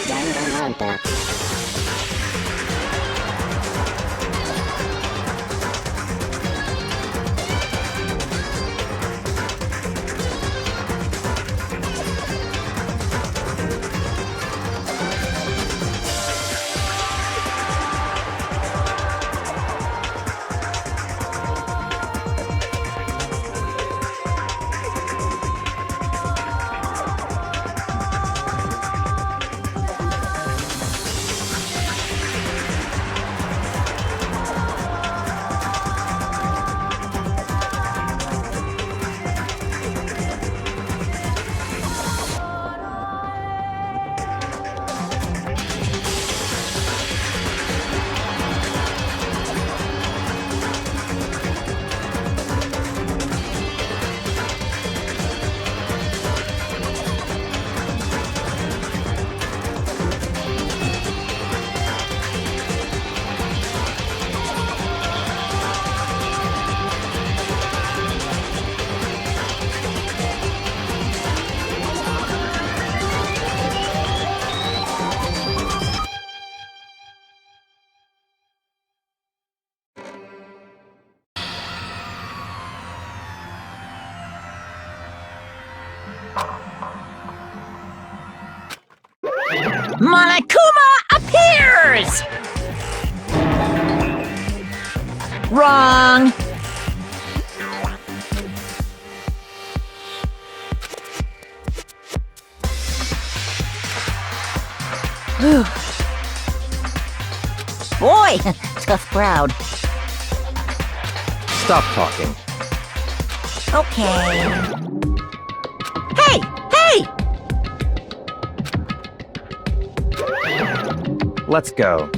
Danganronpa. Monokuma appears! Wrong! Boy, tough crowd. Stop talking. Okay. Hey! Hey! Let's go.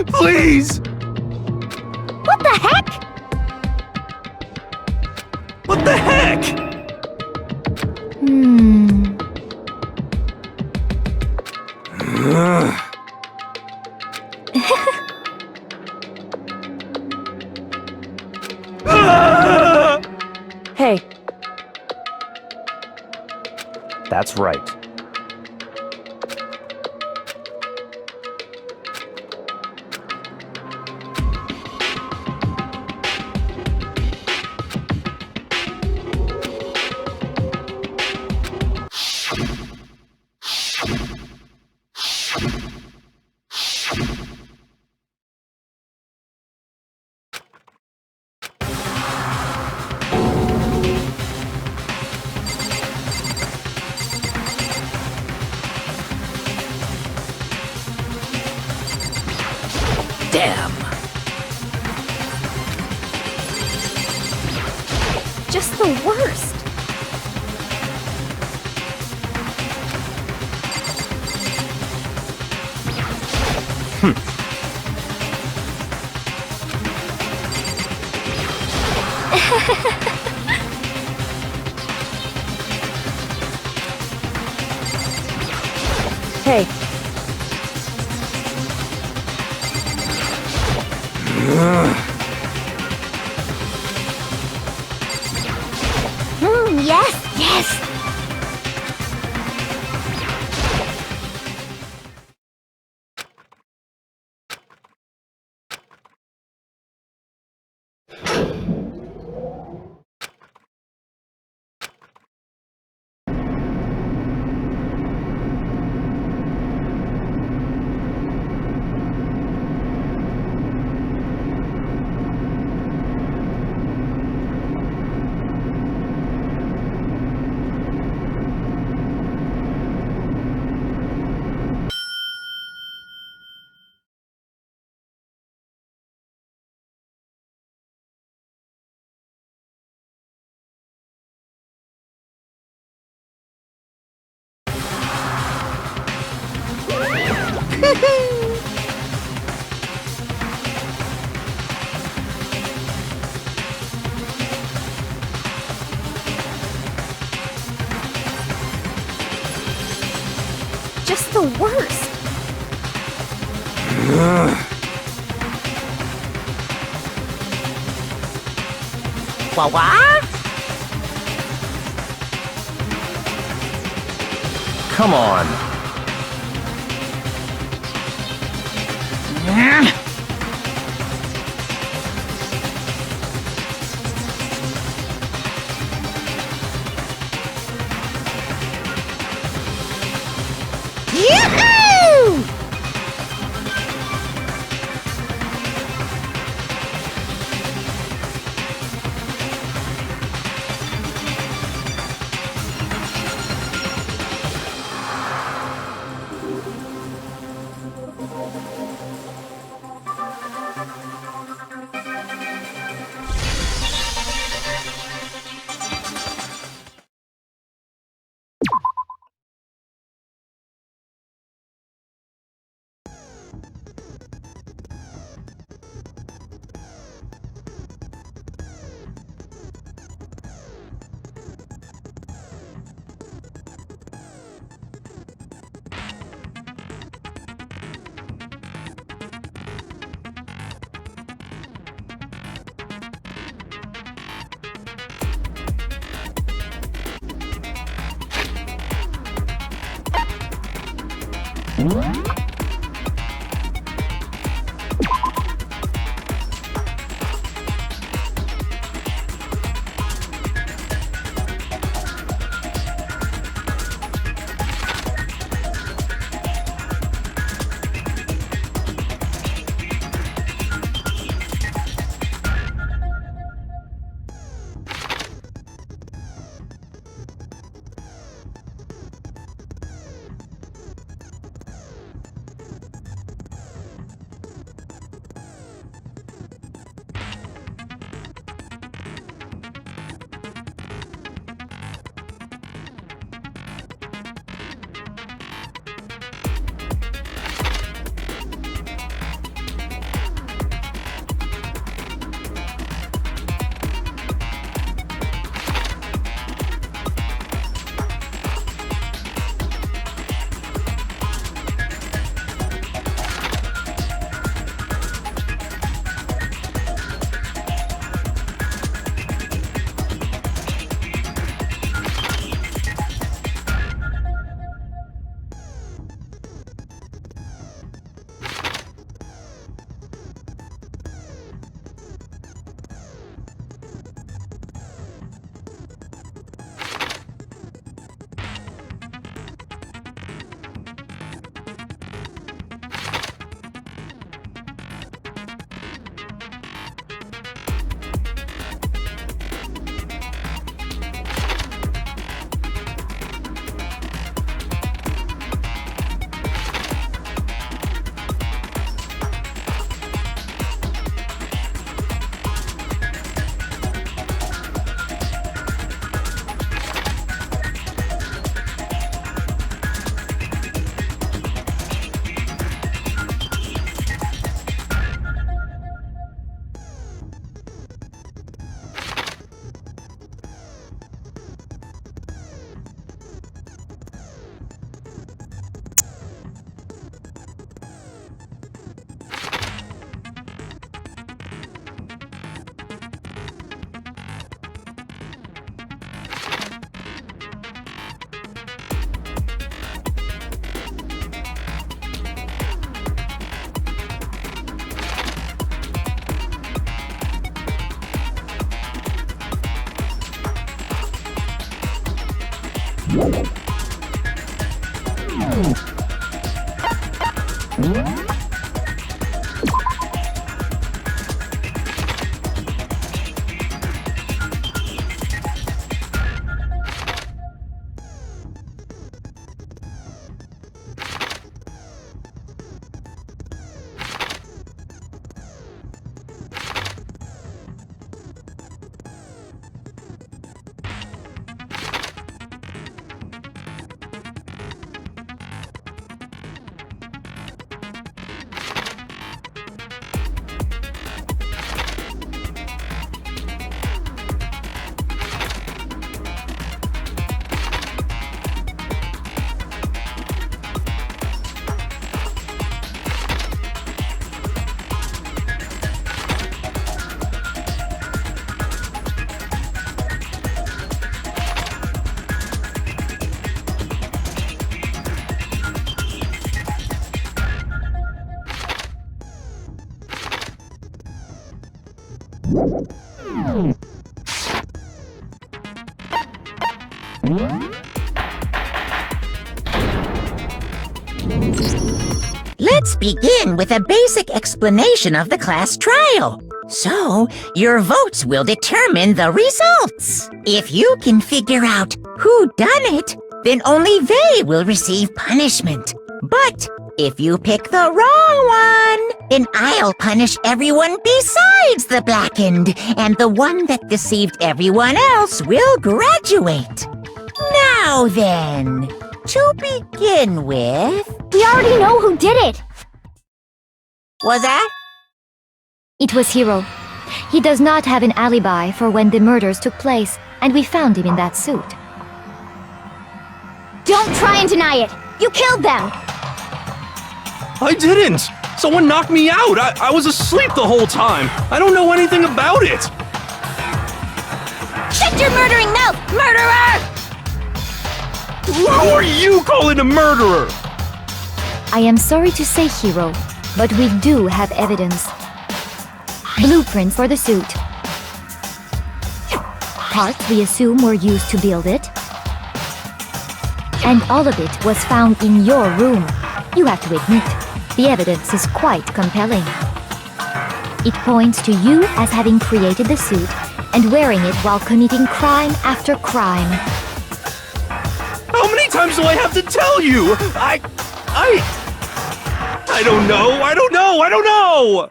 Please! What the heck? What the heck? Hey. That's right. Damn. Just the worst. Hey. Yes, yes. Just the worst. Wah-wah? Come on. Yoo-hoo! Let's begin with a basic explanation of the class trial. So, your votes will determine the results. If you can figure out who done it, then only they will receive punishment. But if you pick the wrong one, then I'll punish everyone besides the blackened, and the one that deceived everyone else will graduate. Now then, to begin with... We already know who did it! Was that? It was Hiro. He does not have an alibi for when the murders took place, and we found him in that suit. Don't try and deny it! You killed them! I didn't! Someone knocked me out! I was asleep the whole time! I don't know anything about it! Shut your murdering mouth, murderer! Who are you calling a murderer? I am sorry to say, Hiro, but we do have evidence. Blueprints for the suit. Parts we assume were used to build it. And all of it was found in your room. You have to admit, the evidence is quite compelling. It points to you as having created the suit and wearing it while committing crime after crime. How many times do I have to tell you? I don't know, I don't know!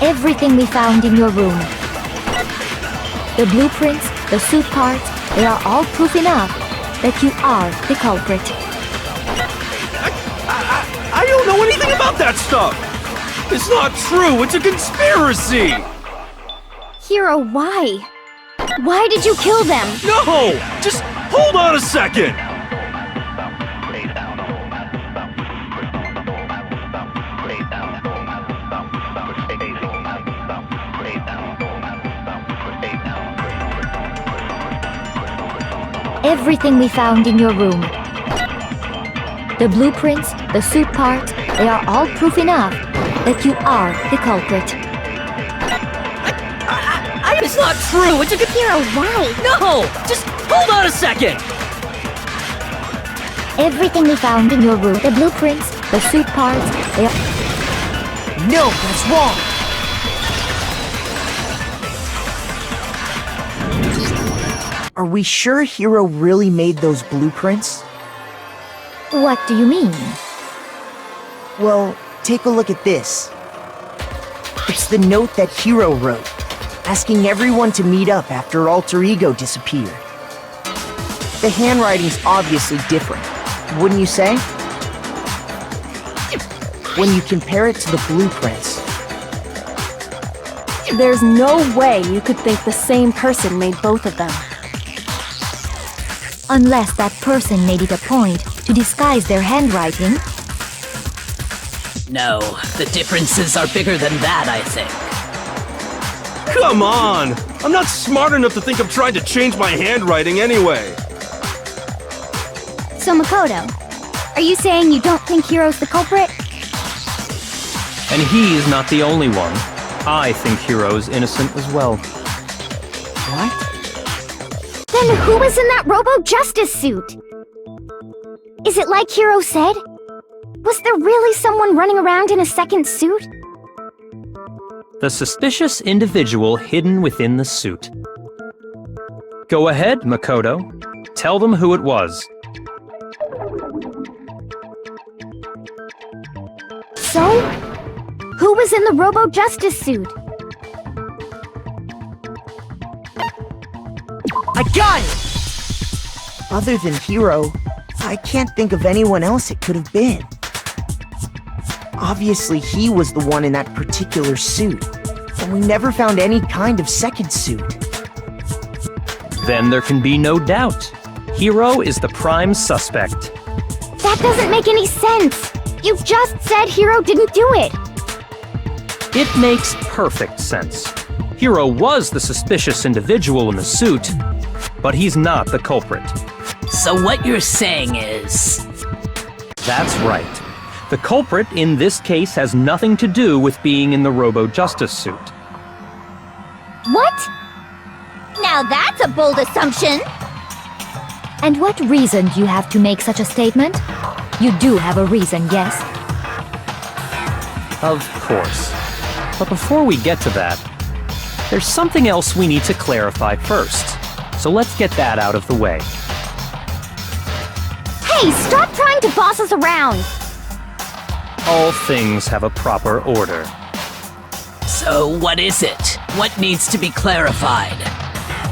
Everything we found in your room. The blueprints, the suit parts, they are all proof enough that you are the culprit. I don't know anything about that stuff! It's not true, it's a conspiracy! Hiro, why? Why did you kill them? No! Just hold on a second! Everything we found in your room. The blueprints, the suit parts, they are all proof enough that you are the culprit. It's not true! It's a good... Hiro, why? No! Just hold on a second! Everything we found in your room, the blueprints, the suit parts, they are... No, that's wrong! Are we sure Hiro really made those blueprints? What do you mean? Well, take a look at this. It's the note that Hiro wrote, asking everyone to meet up after Alter Ego disappeared. The handwriting's obviously different, wouldn't you say? When you compare it to the blueprints. There's no way you could think the same person made both of them. Unless that person made it a point to disguise their handwriting. No, the differences are bigger than that, I think. Come on! I'm not smart enough to think of trying to change my handwriting anyway. So Makoto, are you saying you don't think Hiro's the culprit? And he's not the only one. I think Hiro's innocent as well. What? Then who was in that Robo-Justice suit? Is it like Hiro said? Was there really someone running around in a second suit? The suspicious individual hidden within the suit. Go ahead, Makoto. Tell them who it was. So? Who was in the Robo-Justice suit? I got it! Other than Hiro, I can't think of anyone else it could have been. Obviously, he was the one in that particular suit, and we never found any kind of second suit. Then there can be no doubt. Hiro is the prime suspect. That doesn't make any sense! You've just said Hiro didn't do it! It makes perfect sense. Hiro was the suspicious individual in the suit, but he's not the culprit. So what you're saying is... That's right. The culprit in this case has nothing to do with being in the Robo-Justice suit. What? Now that's a bold assumption. And what reason do you have to make such a statement? You do have a reason, yes? Of course. But before we get to that, there's something else we need to clarify first. So let's get that out of the way. Hey, stop trying to boss us around! All things have a proper order. So what is it? What needs to be clarified?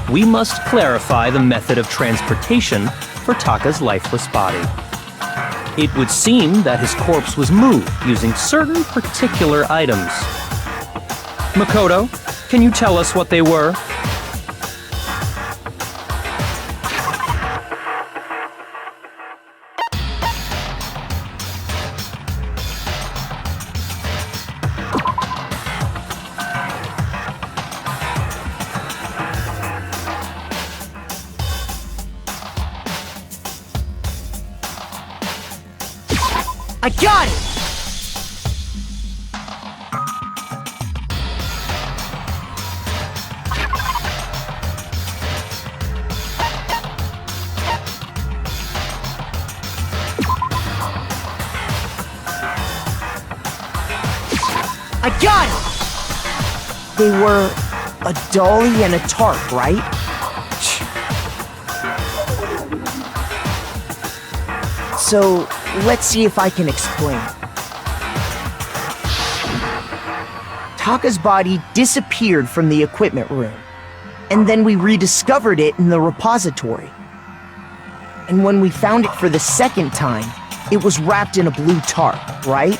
We must clarify the method of transportation for Taka's lifeless body. It would seem that his corpse was moved using certain particular items. Makoto, can you tell us what they were? I got it! I got it! They were a dolly and a tarp, right? So, let's see if I can explain. Taka's body disappeared from the equipment room, and then we rediscovered it in the repository. And when we found it for the second time, it was wrapped in a blue tarp, right?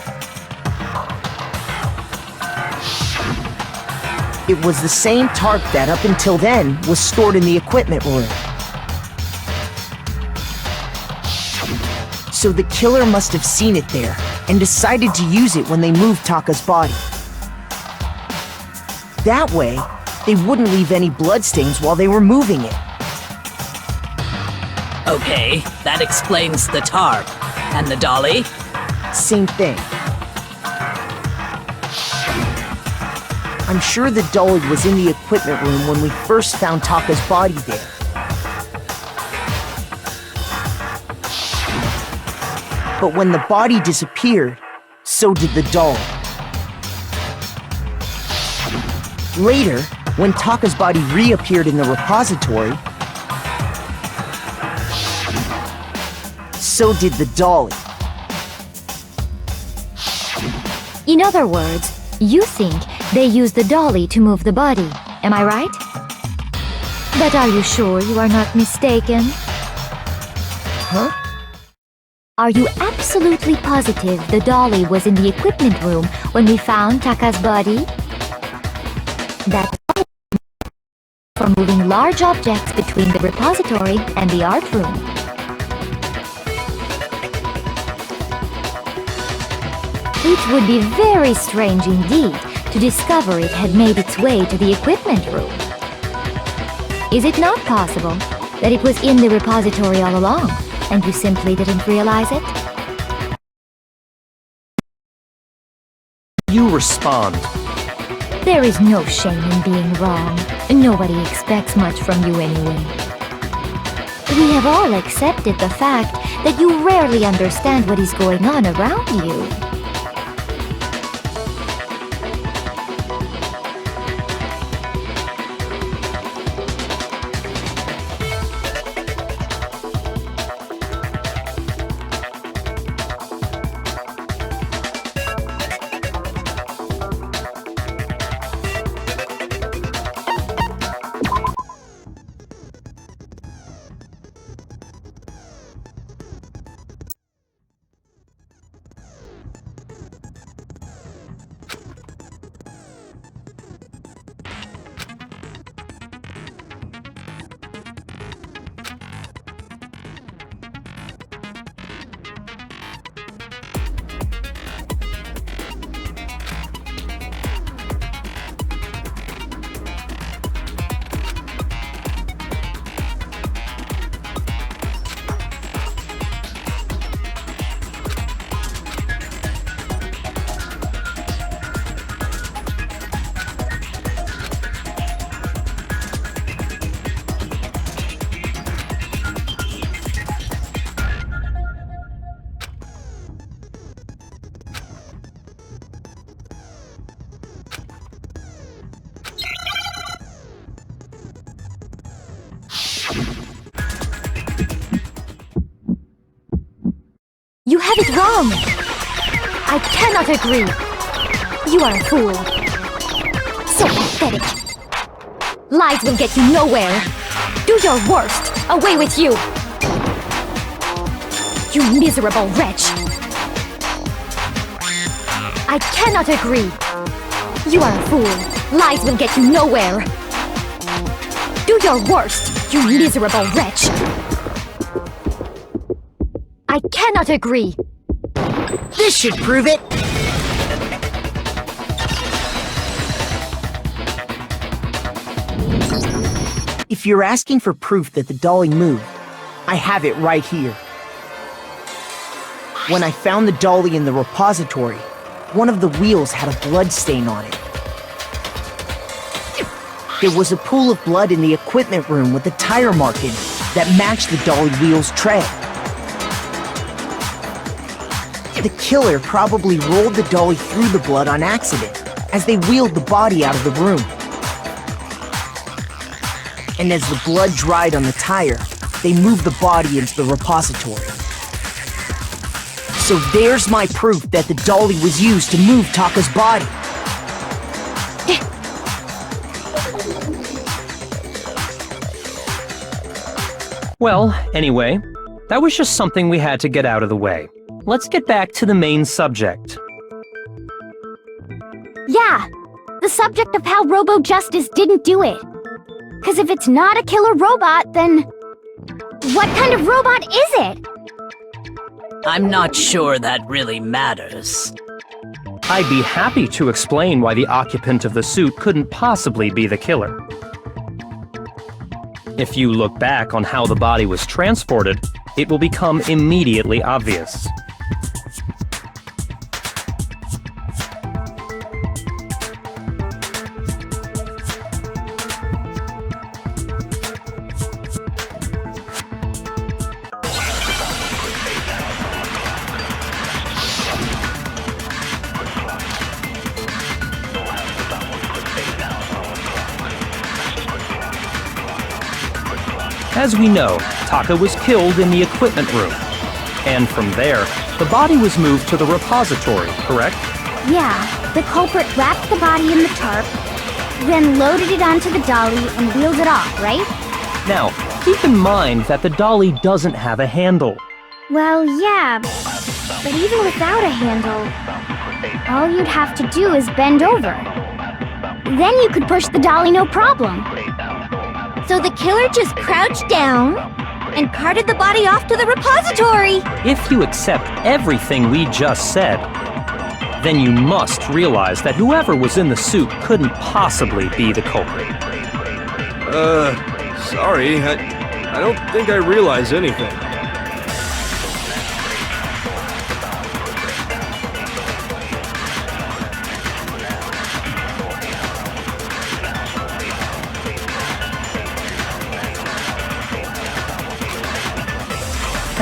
It was the same tarp that, up until then, was stored in the equipment room. So the killer must have seen it there, and decided to use it when they moved Taka's body. That way, they wouldn't leave any bloodstains while they were moving it. Okay, that explains the tarp. And the dolly? Same thing. I'm sure the dolly was in the equipment room when we first found Taka's body there. But when the body disappeared, so did the dolly. Later, when Taka's body reappeared in the repository, so did the dolly. In other words, you think they used the dolly to move the body, am I right? But are you sure you are not mistaken? Huh? Are you absolutely positive the dolly was in the equipment room when we found Taka's body? That for moving large objects between the repository and the art room. It would be very strange indeed to discover it had made its way to the equipment room. Is it not possible that it was in the repository all along, and you simply didn't realize it? You respond. There is no shame in being wrong. Nobody expects much from you anyway. We have all accepted the fact that you rarely understand what is going on around you. You have it wrong! I cannot agree! You are a fool. So pathetic. Lies will get you nowhere. Do your worst! Away with you! You miserable wretch! I cannot agree! You are a fool. Lies will get you nowhere. Do your worst, you miserable wretch! I cannot agree! This should prove it. If you're asking for proof that the dolly moved, I have it right here. When I found the dolly in the repository, one of the wheels had a blood stain on it. There was a pool of blood in the equipment room with a tire mark in it that matched the dolly wheel's tread. The killer probably rolled the dolly through the blood on accident as they wheeled the body out of the room. And as the blood dried on the tire, they moved the body into the repository. So there's my proof that the dolly was used to move Taka's body. Well, anyway, that was just something we had to get out of the way. Let's get back to the main subject. Yeah, the subject of how Robo-Justice didn't do it. 'Cause if it's not a killer robot, then what kind of robot is it? I'm not sure that really matters. I'd be happy to explain why the occupant of the suit couldn't possibly be the killer. If you look back on how the body was transported, it will become immediately obvious. As we know, Taka was killed in the equipment room. And from there, the body was moved to the repository, correct? Yeah, the culprit wrapped the body in the tarp, then loaded it onto the dolly and wheeled it off, right? Now, keep in mind that the dolly doesn't have a handle. Well, yeah, but even without a handle, all you'd have to do is bend over. Then you could push the dolly no problem. So the killer just crouched down and carted the body off to the repository. If you accept everything we just said, then you must realize that whoever was in the suit couldn't possibly be the culprit. Sorry, I don't think I realize anything.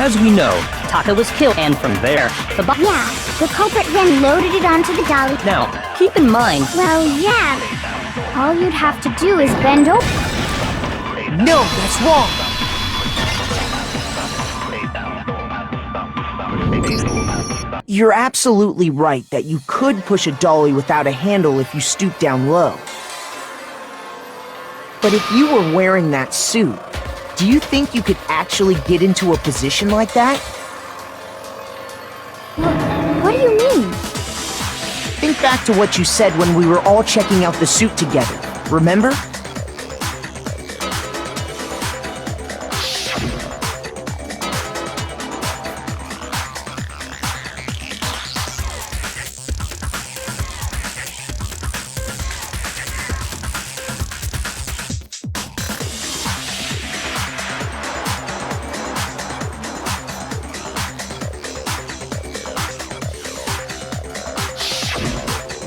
As we know, Taka was killed, and from there, the body... Yeah, the culprit then loaded it onto the dolly. Now, keep in mind... Well, yeah, all you'd have to do is bend over. No, that's wrong! You're absolutely right that you could push a dolly without a handle if you stoop down low. But if you were wearing that suit, do you think you could actually get into a position like that? What do you mean? Think back to what you said when we were all checking out the suit together, remember?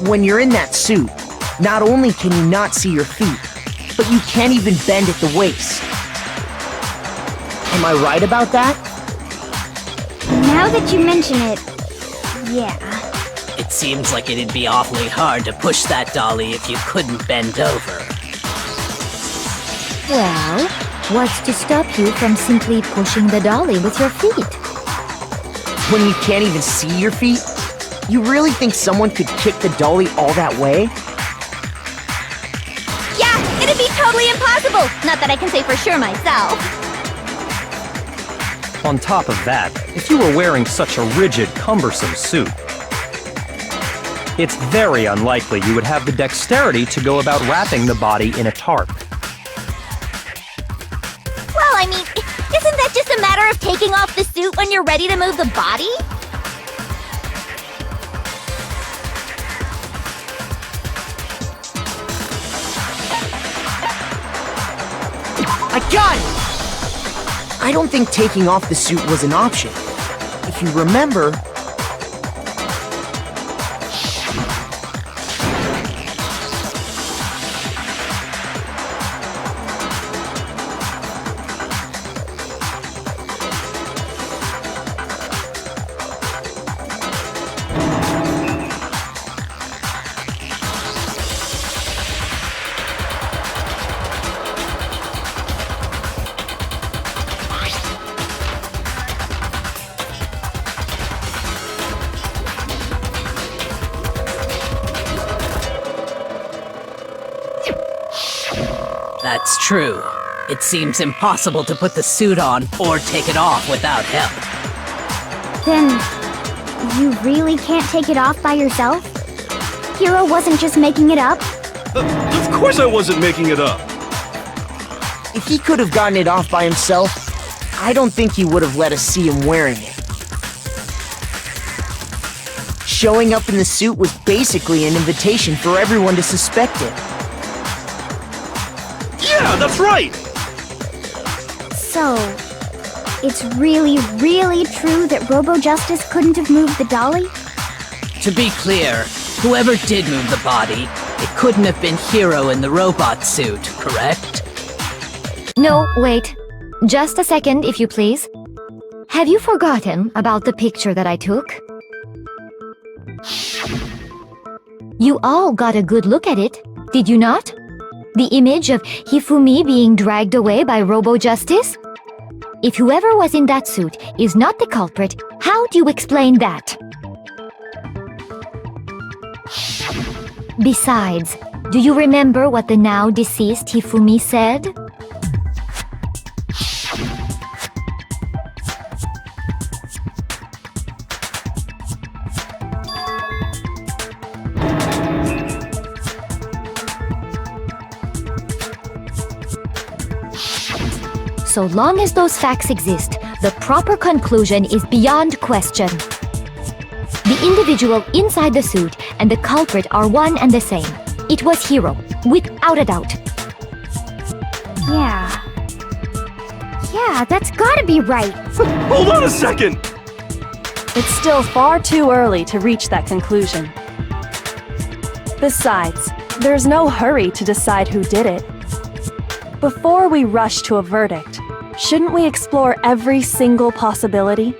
When you're in that suit, not only can you not see your feet, but you can't even bend at the waist. Am I right about that? Now that you mention it, yeah. It seems like it'd be awfully hard to push that dolly if you couldn't bend over. Well, What's to stop you from simply pushing the dolly with your feet? When you can't even see your feet? You really think someone could kick the dolly all that way? Yeah, it'd be totally impossible! Not that I can say for sure myself. On top of that, if you were wearing such a rigid, cumbersome suit, it's very unlikely you would have the dexterity to go about wrapping the body in a tarp. Well, I mean, isn't that just a matter of taking off the suit when you're ready to move the body? I got it! I don't think taking off the suit was an option. If you remember... That's true. It seems impossible to put the suit on or take it off without help. Then, you really can't take it off by yourself? Hiro wasn't just making it up? Of course I wasn't making it up. If he could have gotten it off by himself, I don't think he would have let us see him wearing it. Showing up in the suit was basically an invitation for everyone to suspect it. Yeah, that's right! So, it's really, really true that Robo-Justice couldn't have moved the dolly? To be clear, whoever did move the body, it couldn't have been Hiro in the robot suit, correct? No, wait. Just a second, if you please. Have you forgotten about the picture that I took? You all got a good look at it, did you not? The image of Hifumi being dragged away by Robo-Justice? If whoever was in that suit is not the culprit, how do you explain that? Besides, do you remember what the now deceased Hifumi said? So long as those facts exist, the proper conclusion is beyond question. The individual inside the suit and the culprit are one and the same. It was Hiro, without a doubt. Yeah, that's gotta be right. Hold on a second! It's still far too early to reach that conclusion. Besides, there's no hurry to decide who did it. Before we rush to a verdict, shouldn't we explore every single possibility?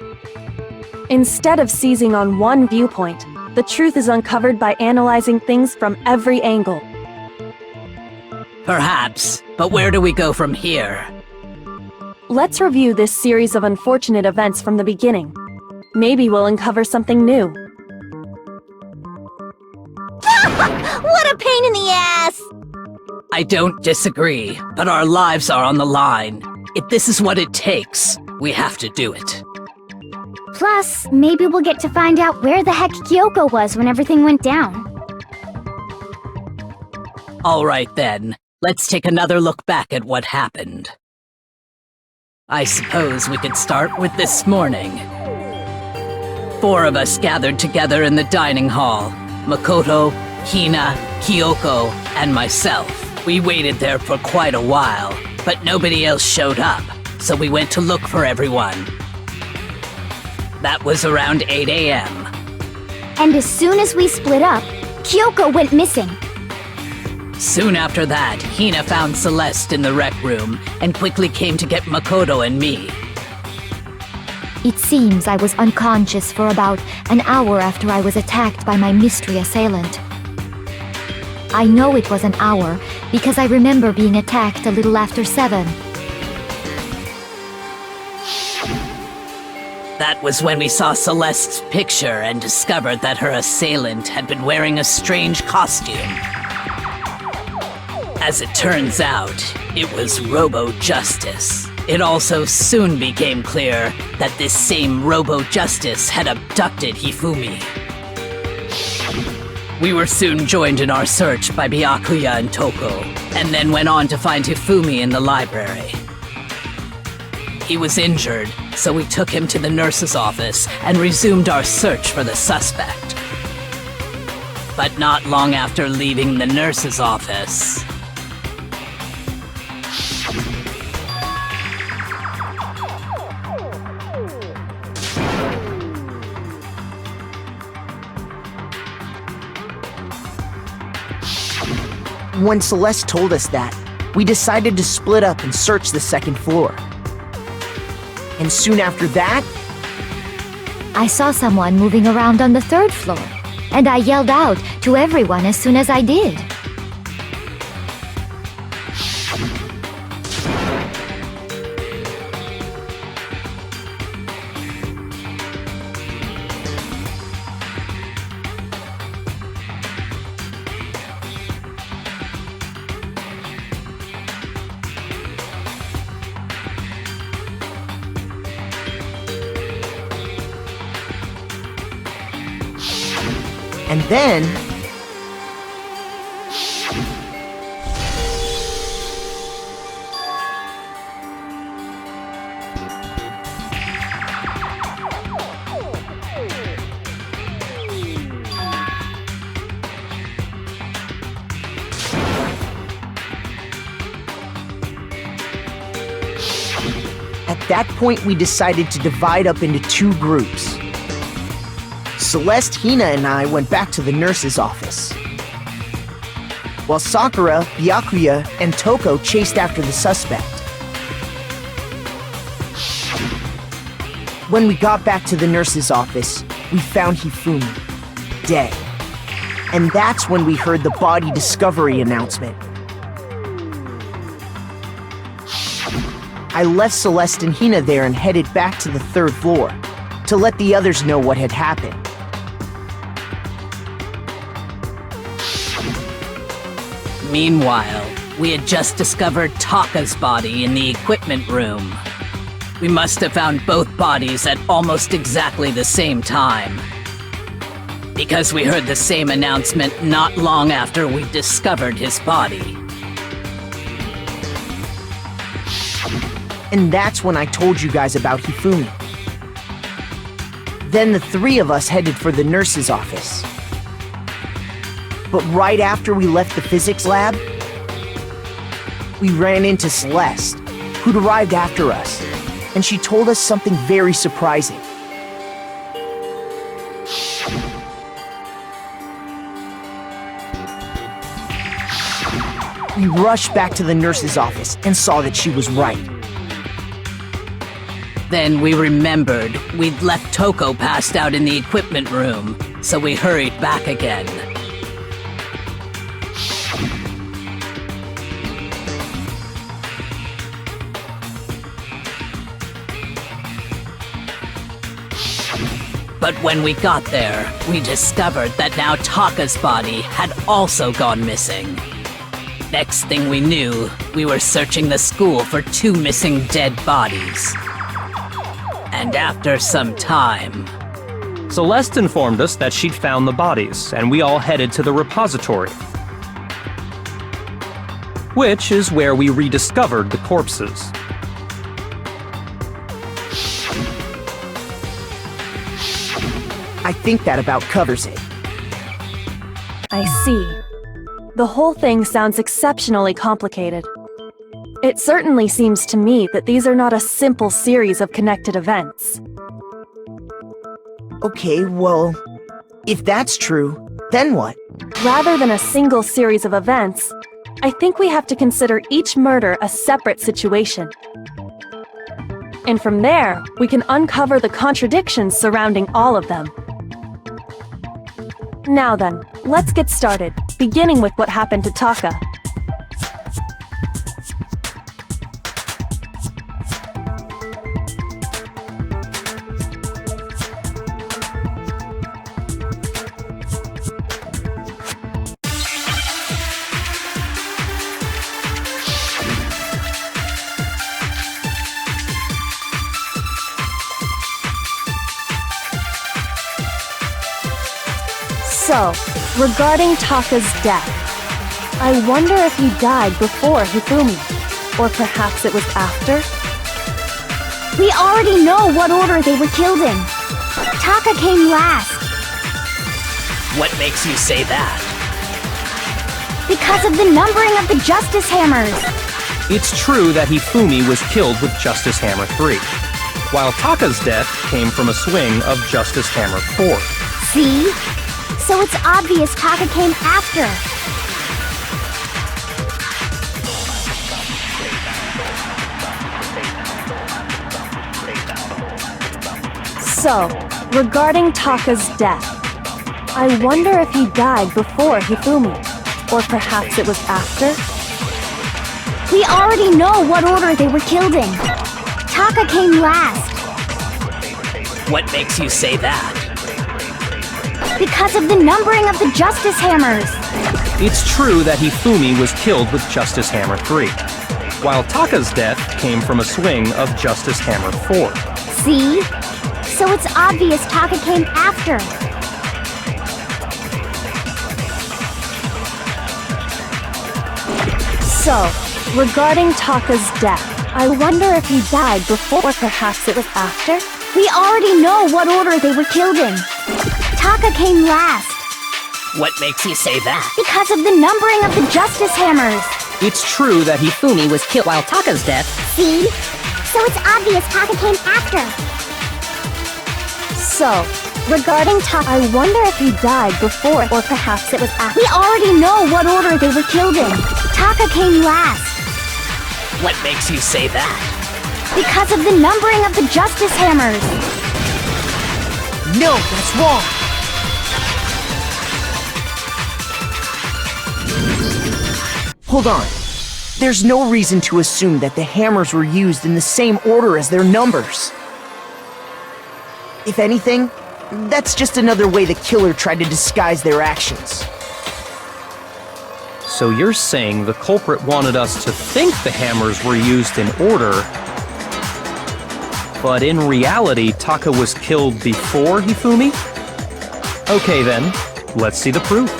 Instead of seizing on one viewpoint, the truth is uncovered by analyzing things from every angle. Perhaps, but where do we go from here? Let's review this series of unfortunate events from the beginning. Maybe we'll uncover something new. What a pain in the ass! I don't disagree, but our lives are on the line. If this is what it takes, we have to do it. Plus, maybe we'll get to find out where the heck Kyoko was when everything went down. All right then, let's take another look back at what happened. I suppose we could start with this morning. 4 of us gathered together in the dining hall. Makoto, Hina, Kyoko, and myself. We waited there for quite a while, but nobody else showed up, so we went to look for everyone. That was around 8 a.m. And as soon as we split up, Kyoko went missing. Soon after that, Hina found Celeste in the rec room and quickly came to get Makoto and me. It seems I was unconscious for about an hour after I was attacked by my mystery assailant. I know it was an hour because I remember being attacked a little after 7. That was when we saw Celeste's picture and discovered that her assailant had been wearing a strange costume. As it turns out, it was Robo-Justice. It also soon became clear that this same Robo-Justice had abducted Hifumi. We were soon joined in our search by Byakuya and Toko, and then went on to find Hifumi in the library. He was injured, so we took him to the nurse's office and resumed our search for the suspect. But not long after leaving the nurse's office, when Celeste told us that, we decided to split up and search the second floor. And soon after that, I saw someone moving around on the third floor, and I yelled out to everyone as soon as I did. and then... At that point, we decided to divide up into two groups. Celeste, Hina, and I went back to the nurse's office, while Sakura, Byakuya, and Toko chased after the suspect. When we got back to the nurse's office, we found Hifumi, dead. And that's when we heard the body discovery announcement. I left Celeste and Hina there and headed back to the third floor to let the others know what had happened. Meanwhile, we had just discovered Taka's body in the equipment room. We must have found both bodies at almost exactly the same time, because we heard the same announcement not long after we discovered his body. And that's when I told you guys about Hifumi. Then the three of us headed for the nurse's office. But right after we left the physics lab, we ran into Celeste, who'd arrived after us, and she told us something very surprising. We rushed back to the nurse's office and saw that she was right. Then we remembered we'd left Toko passed out in the equipment room, so we hurried back again. But when we got there, we discovered that now Taka's body had also gone missing. Next thing we knew, we were searching the school for 2 missing dead bodies. And after some time... Celeste informed us that she'd found the bodies, and we all headed to the repository, which is where we rediscovered the corpses. I think that about covers it. I see. The whole thing sounds exceptionally complicated. It certainly seems to me that these are not a simple series of connected events. Okay, well, if that's true, then what? Rather than a single series of events, I think we have to consider each murder a separate situation. And from there, we can uncover the contradictions surrounding all of them. Now then, let's get started, beginning with what happened to Taka. So, regarding Taka's death, I wonder if he died before Hifumi, or perhaps it was after? We already know what order they were killed in. Taka came last. What makes you say that? Because of the numbering of the Justice Hammers. It's true that Hifumi was killed with Justice Hammer 3, while Taka's death came from a swing of Justice Hammer 4. See? So it's obvious Taka came after. So, regarding Taka's death, I wonder if he died before Hifumi, or perhaps it was after? We already know what order they were killed in. Taka came last. What makes you say that? Because of the numbering of the Justice Hammers. It's true that Hifumi was killed with Justice Hammer 3, while Taka's death came from a swing of Justice Hammer 4. See? So it's obvious Taka came after. So, regarding Taka's death, I wonder if he died before or perhaps it was after? We already know what order they were killed in. Taka came last. What makes you say that? Because of the numbering of the Justice Hammers. It's true that Hifumi was killed while Taka's death. See? So it's obvious Taka came after. So, regarding Taka, I wonder if he died before or perhaps it was after. We already know what order they were killed in. Taka came last. What makes you say that? Because of the numbering of the Justice Hammers. No, that's wrong. Hold on. There's no reason to assume that the hammers were used in the same order as their numbers. If anything, that's just another way the killer tried to disguise their actions. So you're saying the culprit wanted us to think the hammers were used in order, but in reality, Taka was killed before Hifumi? Okay then, let's see the proof.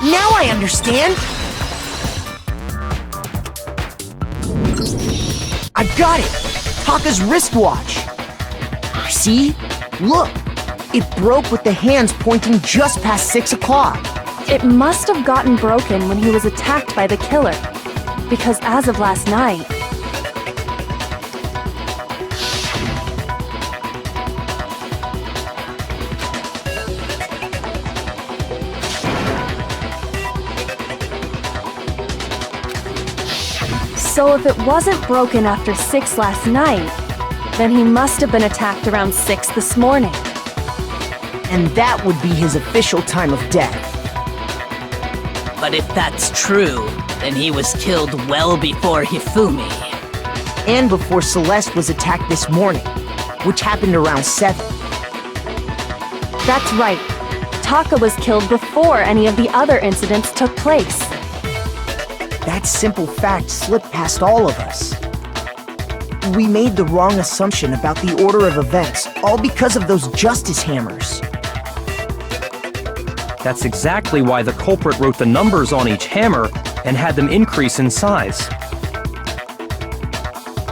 Now I understand! I've got it! Taka's wristwatch! See? Look! It broke with the hands pointing just past 6 o'clock. It must have gotten broken when he was attacked by the killer, because as of last night, so if it wasn't broken after 6 last night, then he must have been attacked around 6 this morning. And that would be his official time of death. But if that's true, then he was killed well before Hifumi. And before Celeste was attacked this morning, which happened around 7. That's right. Taka was killed before any of the other incidents took place. That simple fact slipped past all of us. We made the wrong assumption about the order of events, all because of those justice hammers. That's exactly why the culprit wrote the numbers on each hammer and had them increase in size.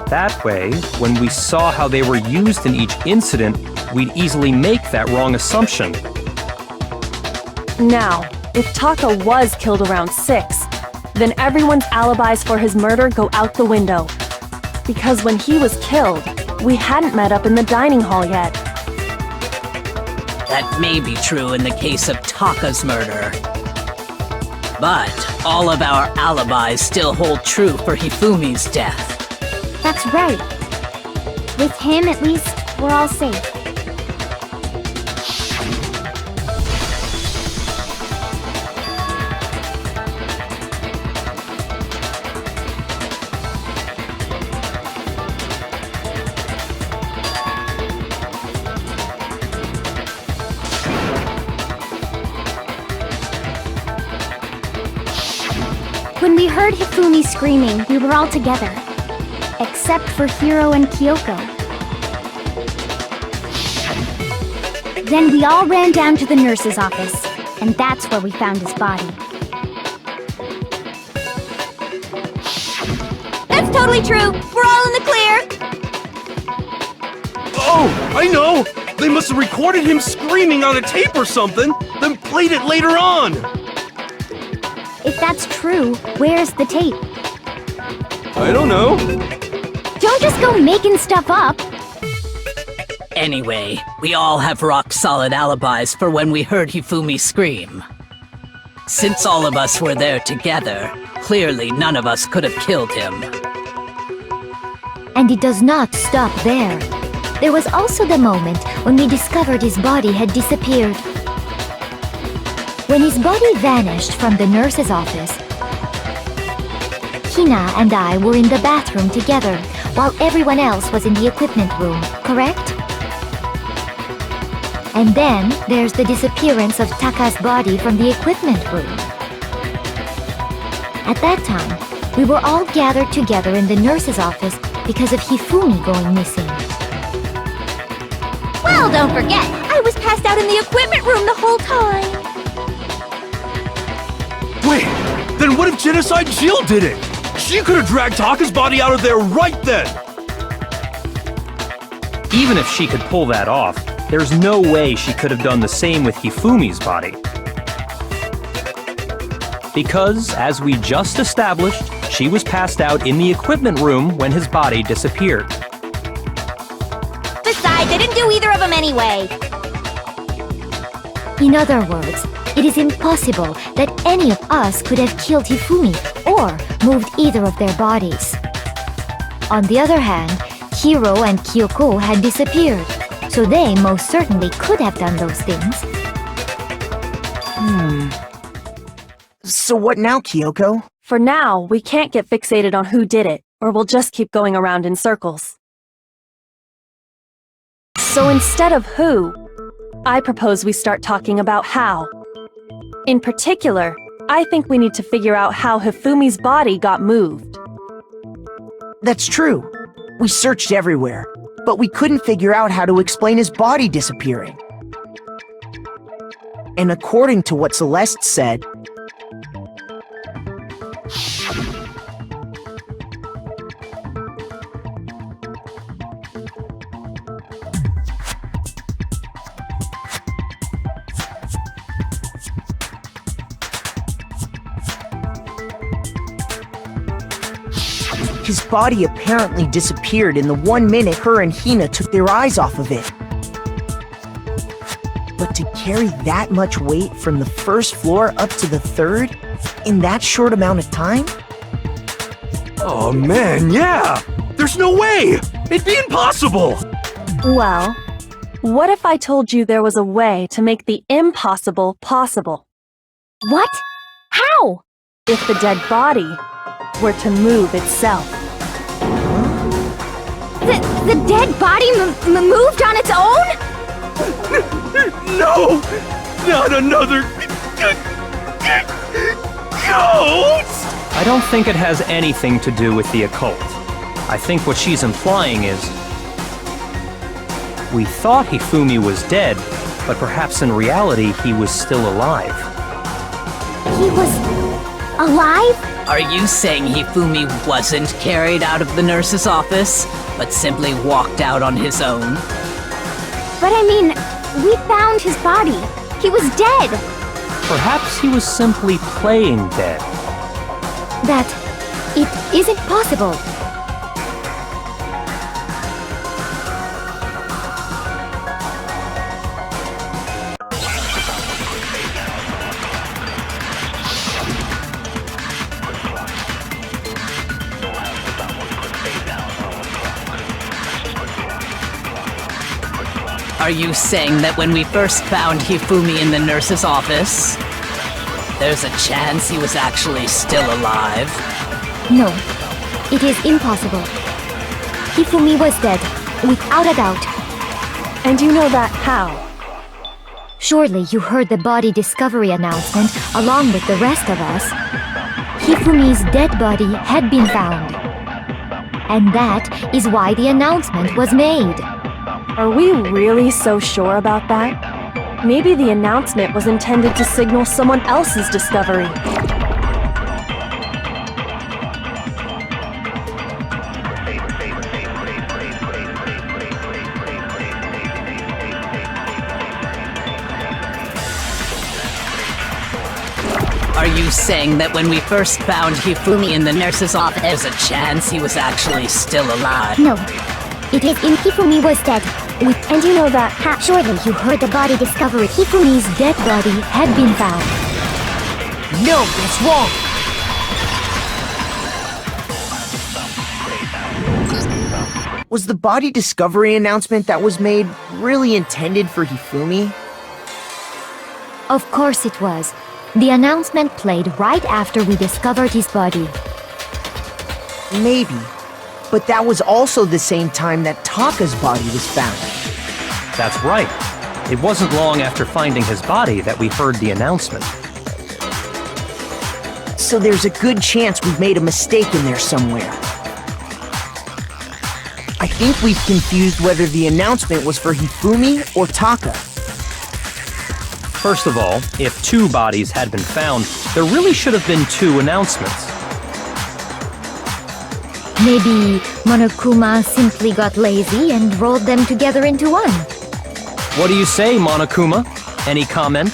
That way, when we saw how they were used in each incident, we'd easily make that wrong assumption. Now, if Taka was killed around 6, then everyone's alibis for his murder go out the window. Because when he was killed, we hadn't met up in the dining hall yet. That may be true in the case of Taka's murder. But all of our alibis still hold true for Hifumi's death. That's right. With him, at least, we're all safe. When we heard Hifumi screaming, we were all together. Except for Hiro and Kyoko. Then we all ran down to the nurse's office, and that's where we found his body. That's totally true. We're all in the clear. Oh, I know! They must have recorded him screaming on a tape or something, then played it later on! If that's true, where's the tape? I don't know. Don't just go making stuff up. Anyway, we all have rock-solid alibis for when we heard Hifumi scream. Since all of us were there together, clearly none of us could have killed him. And it does not stop there. There was also the moment when we discovered his body had disappeared. When his body vanished from the nurse's office, Hina and I were in the bathroom together while everyone else was in the equipment room, correct? And then there's the disappearance of Taka's body from the equipment room. At that time, we were all gathered together in the nurse's office because of Hifumi going missing. Well, don't forget, I was passed out in the equipment room the whole time. Wait, then what if Genocide Jill did it? She could have dragged Taka's body out of there right then! Even if she could pull that off, there's no way she could have done the same with Hifumi's body. Because, as we just established, she was passed out in the equipment room when his body disappeared. Besides, I didn't do either of them anyway. In other words, it is impossible that any of us could have killed Hifumi or moved either of their bodies. On the other hand, Hiro and Kyoko had disappeared, so they most certainly could have done those things. So what now, Kyoko? For now, we can't get fixated on who did it, or we'll just keep going around in circles. So instead of who, I propose we start talking about how. In particular, I think we need to figure out how Hifumi's body got moved. That's true. We searched everywhere, but we couldn't figure out how to explain his body disappearing. And according to what Celeste said, his body apparently disappeared in the 1 minute her and Hina took their eyes off of it. But to carry that much weight from the first floor up to the third in that short amount of time? Oh man, yeah! There's no way! It'd be impossible! Well, what if I told you there was a way to make the impossible possible? What? How? If the dead body were to move itself. The dead body moved on its own? No! Not another... ghost! I don't think it has anything to do with the occult. I think what she's implying is... we thought Hifumi was dead, but perhaps in reality he was still alive. He was alive? Are you saying Hifumi wasn't carried out of the nurse's office, but simply walked out on his own? But I mean, we found his body. He was dead. Perhaps he was simply playing dead. That it isn't possible. Are you saying that when we first found Hifumi in the nurse's office, there's a chance he was actually still alive? No, it is impossible. Hifumi was dead, without a doubt. And you know that how? Surely you heard the body discovery announcement along with the rest of us. Hifumi's dead body had been found. And that is why the announcement was made. Are we really so sure about that? Maybe the announcement was intended to signal someone else's discovery. Are you saying that when we first found Hifumi in the nurse's office, there's a chance he was actually still alive? No, it is in Hifumi was dead. And you know that Surely you heard the body discovery. Hifumi's dead body had been found. No, that's wrong. Was the body discovery announcement that was made really intended for Hifumi? Of course it was. The announcement played right after we discovered his body. Maybe. But that was also the same time that Taka's body was found. That's right. It wasn't long after finding his body that we heard the announcement. So there's a good chance we've made a mistake in there somewhere. I think we've confused whether the announcement was for Hifumi or Taka. First of all, if 2 bodies had been found, there really should have been 2 announcements. Maybe Monokuma simply got lazy and rolled them together into one. What do you say, Monokuma? Any comment?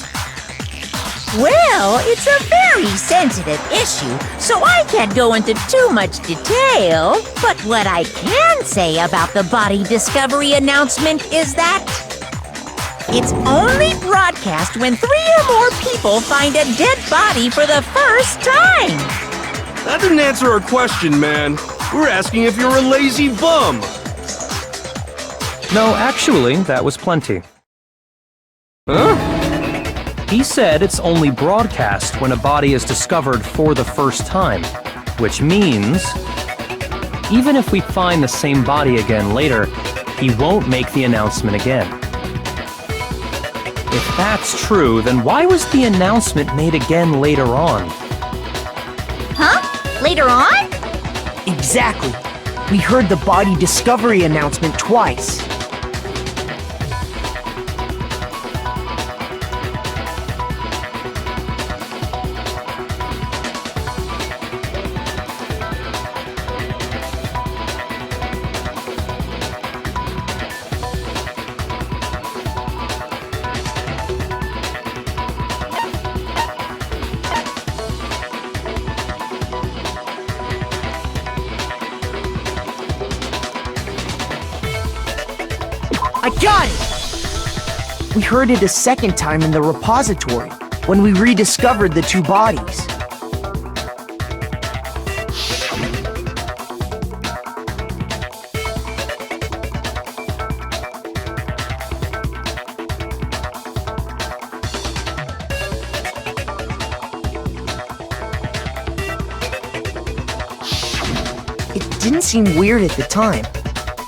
Well, it's a very sensitive issue, so I can't go into too much detail. But what I can say about the body discovery announcement is that it's only broadcast when 3 or more people find a dead body for the first time. That didn't answer our question, man. We're asking if you're a lazy bum. No, actually, that was plenty. Huh? He said it's only broadcast when a body is discovered for the first time, which means even if we find the same body again later, he won't make the announcement again. If that's true, then why was the announcement made again later on? Huh? Later on? Exactly. We heard the body discovery announcement twice. I got it! We heard it a second time in the repository, when we rediscovered the 2 bodies. It didn't seem weird at the time.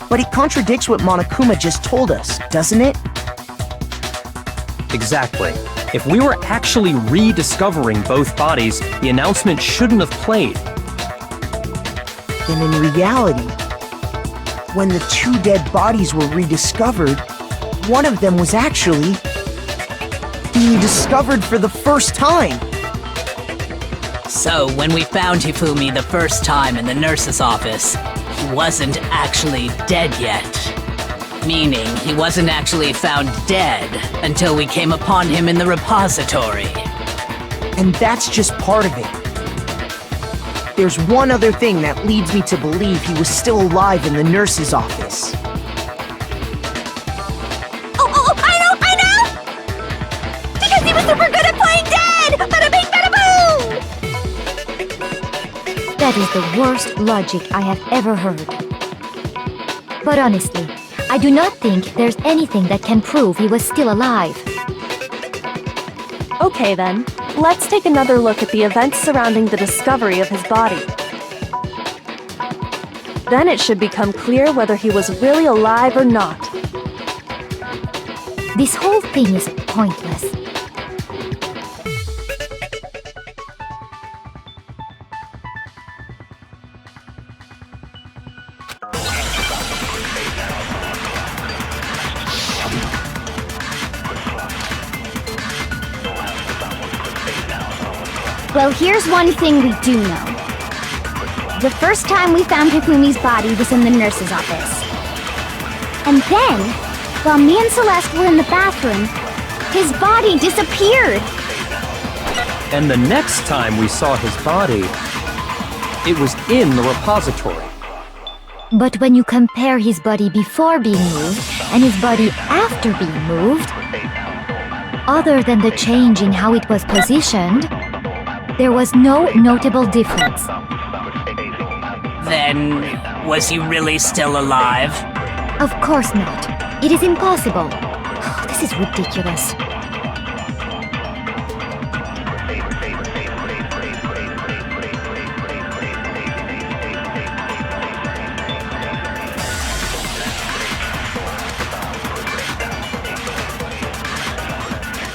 But it contradicts what Monokuma just told us, doesn't it? Exactly. If we were actually rediscovering both bodies, the announcement shouldn't have played. Then in reality, when the 2 dead bodies were rediscovered, one of them was actually being discovered for the first time. So, when we found Hifumi the first time in the nurse's office, he wasn't actually dead yet. Meaning, he wasn't actually found dead until we came upon him in the repository. And that's just part of it. There's one other thing that leads me to believe he was still alive in the nurse's office. Oh, I know! Because he was super good at playing dead! Bada bing, bada boom! That is the worst logic I have ever heard. But honestly, I do not think there's anything that can prove he was still alive. Okay then, let's take another look at the events surrounding the discovery of his body. Then it should become clear whether he was really alive or not. This whole thing is pointless. Well, here's one thing we do know. The first time we found Hifumi's body was in the nurse's office. And then, while me and Celeste were in the bathroom, his body disappeared. And the next time we saw his body, it was in the repository. But when you compare his body before being moved and his body after being moved, other than the change in how it was positioned, there was no notable difference. Then, was he really still alive? Of course not. It is impossible. This is ridiculous.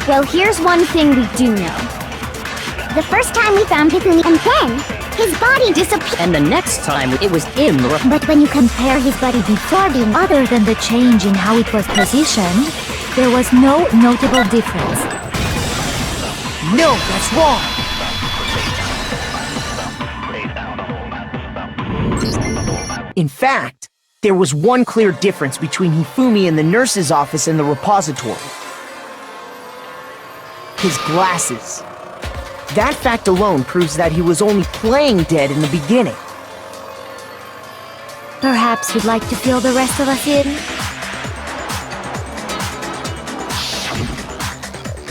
Well, here's one thing we do know. The first time we found Hifumi, and then his body disappeared. And the next time it was in the But when you compare his body before being other than the change in how it was positioned, there was no notable difference. No, that's wrong. In fact, there was one clear difference between Hifumi in the nurse's office and the repository. His glasses. That fact alone proves that he was only playing dead in the beginning. Perhaps you'd like to fill the rest of us in?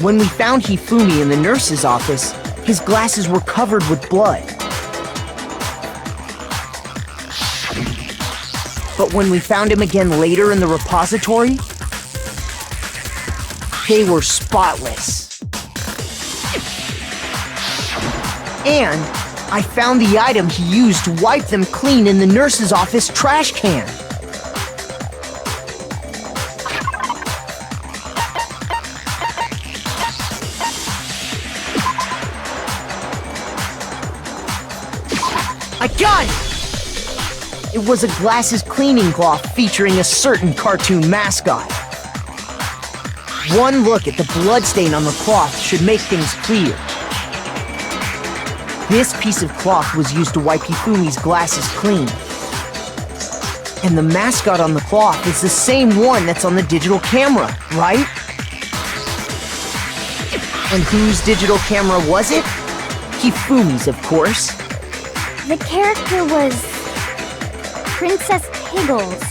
When we found Hifumi in the nurse's office, his glasses were covered with blood. But when we found him again later in the repository, they were spotless. And I found the item he used to wipe them clean in the nurse's office trash can. I got it! It was a glasses cleaning cloth featuring a certain cartoon mascot. One look at the bloodstain on the cloth should make things clear. This piece of cloth was used to wipe Hifumi's glasses clean. And the mascot on the cloth is the same one that's on the digital camera, right? And whose digital camera was it? Hifumi's, of course. The character was Princess Piggles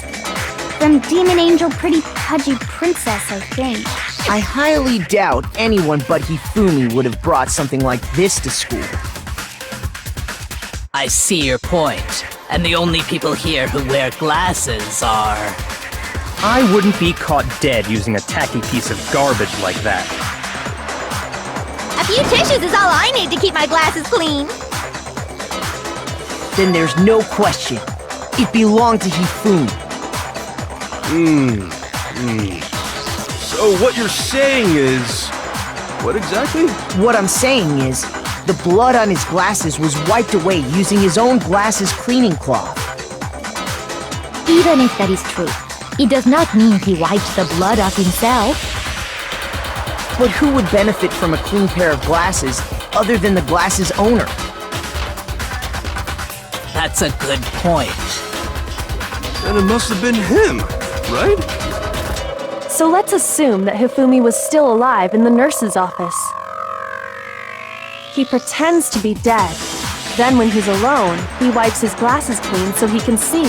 from Demon Angel Pretty Pudgy Princess, I think. I highly doubt anyone but Hifumi would have brought something like this to school. I see your point. And the only people here who wear glasses are... I wouldn't be caught dead using a tacky piece of garbage like that. A few tissues is all I need to keep my glasses clean. Then there's no question. It belonged to Hifumi. So what you're saying is... What exactly? What I'm saying is, the blood on his glasses was wiped away using his own glasses cleaning cloth. Even if that is true, it does not mean he wiped the blood off himself. But who would benefit from a clean pair of glasses other than the glasses owner? That's a good point. Then it must have been him, right? So let's assume that Hifumi was still alive in the nurse's office. He pretends to be dead. Then when he's alone, he wipes his glasses clean so he can see.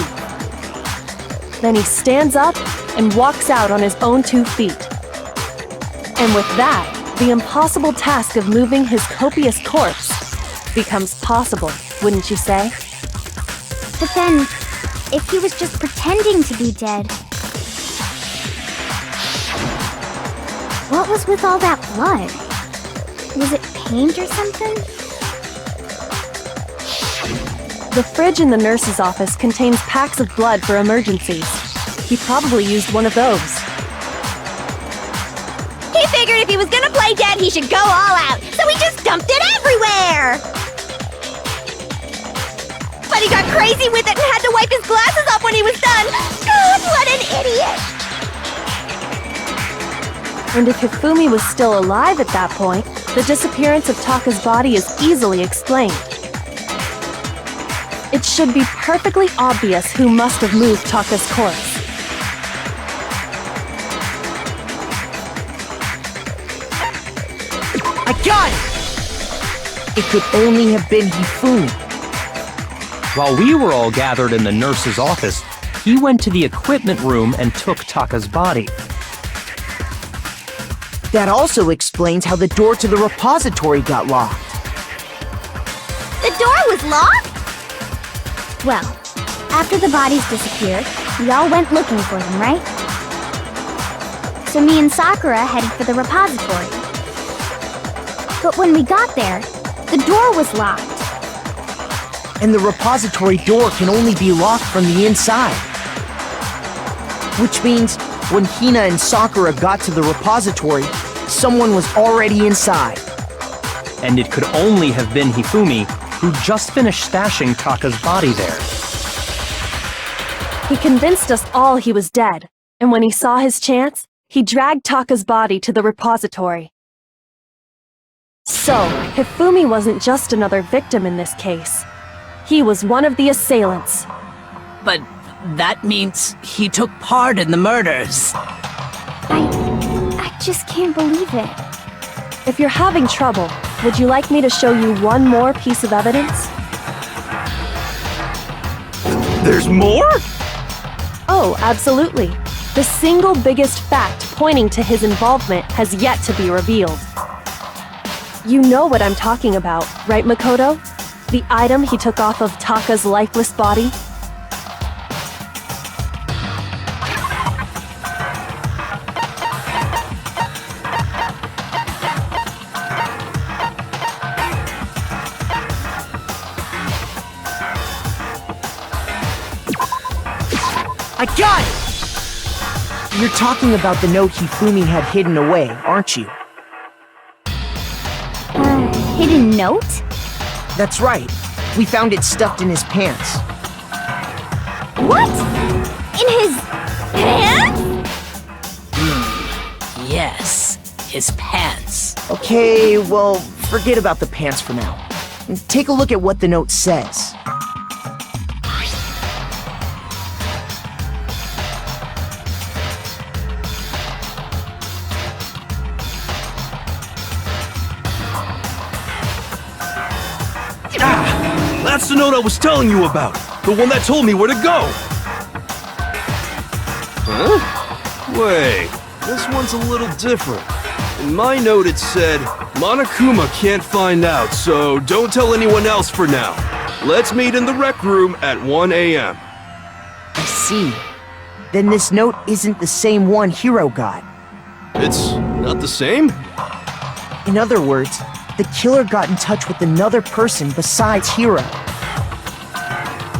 Then he stands up and walks out on his own 2 feet. And with that, the impossible task of moving his copious corpse becomes possible, wouldn't you say? But then, if he was just pretending to be dead, What was with all that blood? Was it paint or something? The fridge in the nurse's office contains packs of blood for emergencies. He probably used one of those. He figured if he was gonna play dead, he should go all out, so he just dumped it everywhere! But he got crazy with it and had to wipe his glasses off when he was done! God, what an idiot! And if Hifumi was still alive at that point, the disappearance of Taka's body is easily explained. It should be perfectly obvious who must have moved Taka's corpse. I got it! It could only have been Hifumi. While we were all gathered in the nurse's office, he went to the equipment room and took Taka's body. That also explains how the door to the repository got locked. The door was locked? Well, after the bodies disappeared, we all went looking for them, right? So me and Sakura headed for the repository. But when we got there, the door was locked. And the repository door can only be locked from the inside. Which means when Hina and Sakura got to the repository, someone was already inside. And it could only have been Hifumi, who just finished stashing Taka's body there. He convinced us all he was dead, and when he saw his chance, he dragged Taka's body to the repository. So, Hifumi wasn't just another victim in this case. He was one of the assailants. But that means he took part in the murders. I just can't believe it. If you're having trouble, would you like me to show you one more piece of evidence? There's more? Oh, absolutely. The single biggest fact pointing to his involvement has yet to be revealed. You know what I'm talking about, right, Makoto? The item he took off of Taka's lifeless body? I got it! You're talking about the note Hifumi had hidden away, aren't you? Hidden note? That's right. We found it stuffed in his pants. What? In his pants? Yes, his pants. Okay, well, forget about the pants for now. Take a look at what the note says. That's the note I was telling you about! The one that told me where to go! Huh? Wait, this one's a little different. In my note it said, Monokuma can't find out, so don't tell anyone else for now. Let's meet in the rec room at 1 a.m. I see. Then this note isn't the same one Hiro got. It's not the same? In other words, the killer got in touch with another person besides Hiro.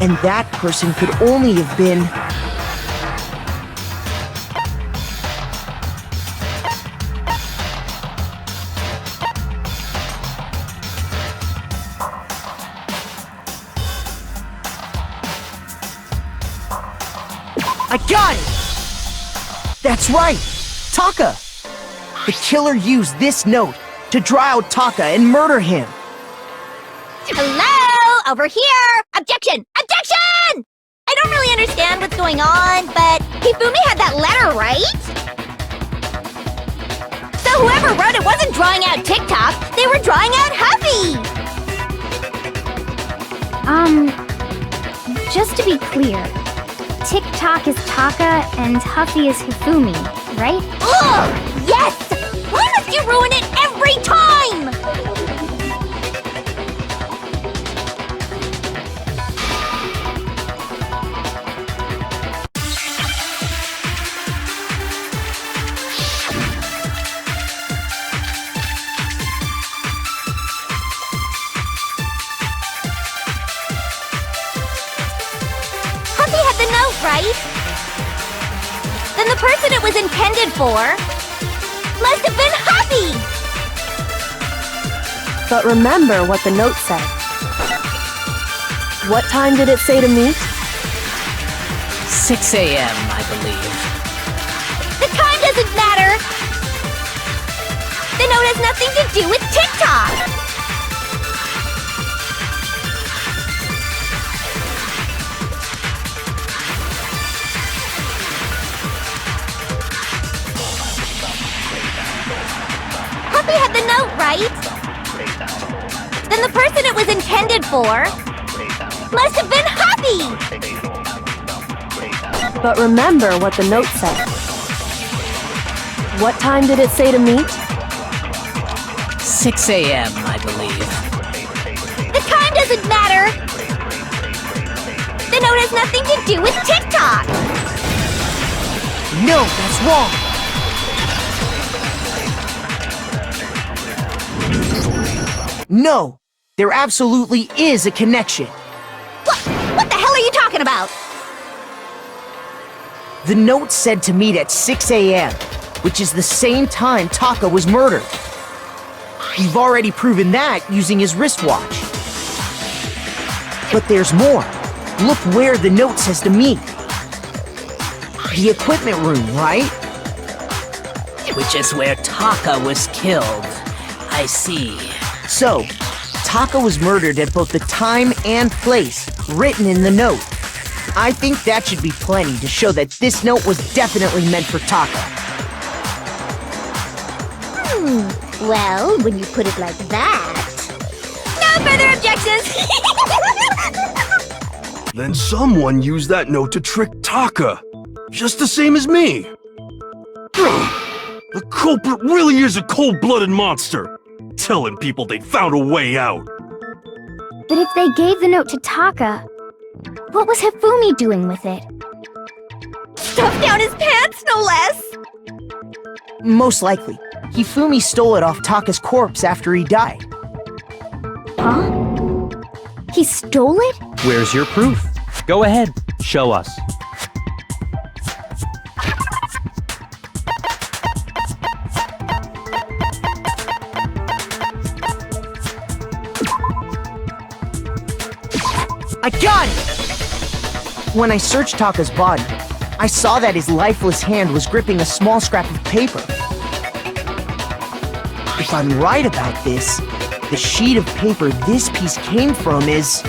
And that person could only have been... I got it! That's right! Taka! The killer used this note to draw out Taka and murder him. Hello? Over here! Objection! Objection! I don't really understand what's going on, but Hifumi had that letter, right? So whoever wrote it wasn't drawing out TikTok, they were drawing out Huffy! Just to be clear, TikTok is Taka and Huffy is Hifumi, right? Ugh! Yes! Why must you ruin it every time? right? Then the person it was intended for must have been Happy! But remember what the note said. What time did it say to meet? 6 a.m., I believe. The time doesn't matter! The note has nothing to do with TikTok! Happy had the note, right? Then the person it was intended for must have been Happy! But remember what the note said. What time did it say to meet? 6 a.m., I believe. The time doesn't matter! The note has nothing to do with TikTok! No, that's wrong! No, there absolutely is a connection. What the hell are you talking about? The note said to meet at 6 a.m., which is the same time Taka was murdered. We've already proven that using his wristwatch. But there's more. Look where the note says to meet. The equipment room, right? Which is where Taka was killed. I see. So, Taka was murdered at both the time and place written in the note. I think that should be plenty to show that this note was definitely meant for Taka. Well, when you put it like that... No further objections! Then someone used that note to trick Taka. Just the same as me. The culprit really is a cold-blooded monster. Telling people they found a way out. But if they gave the note to Taka, what was Hifumi doing with it? Stuffed down his pants, no less! Most likely, Hifumi stole it off Taka's corpse after he died. Huh? He stole it? Where's your proof? Go ahead, show us. I got it! When I searched Taka's body, I saw that his lifeless hand was gripping a small scrap of paper. If I'm right about this, the sheet of paper this piece came from is...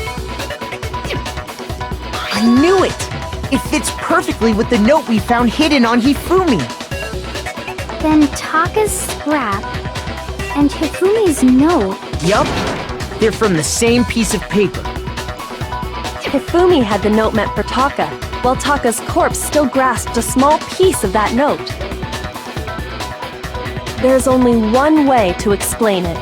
I knew it! It fits perfectly with the note we found hidden on Hifumi. Then Taka's scrap and Hifumi's note... Yup, they're from the same piece of paper. Hifumi had the note meant for Taka, while Taka's corpse still grasped a small piece of that note. There's only one way to explain it.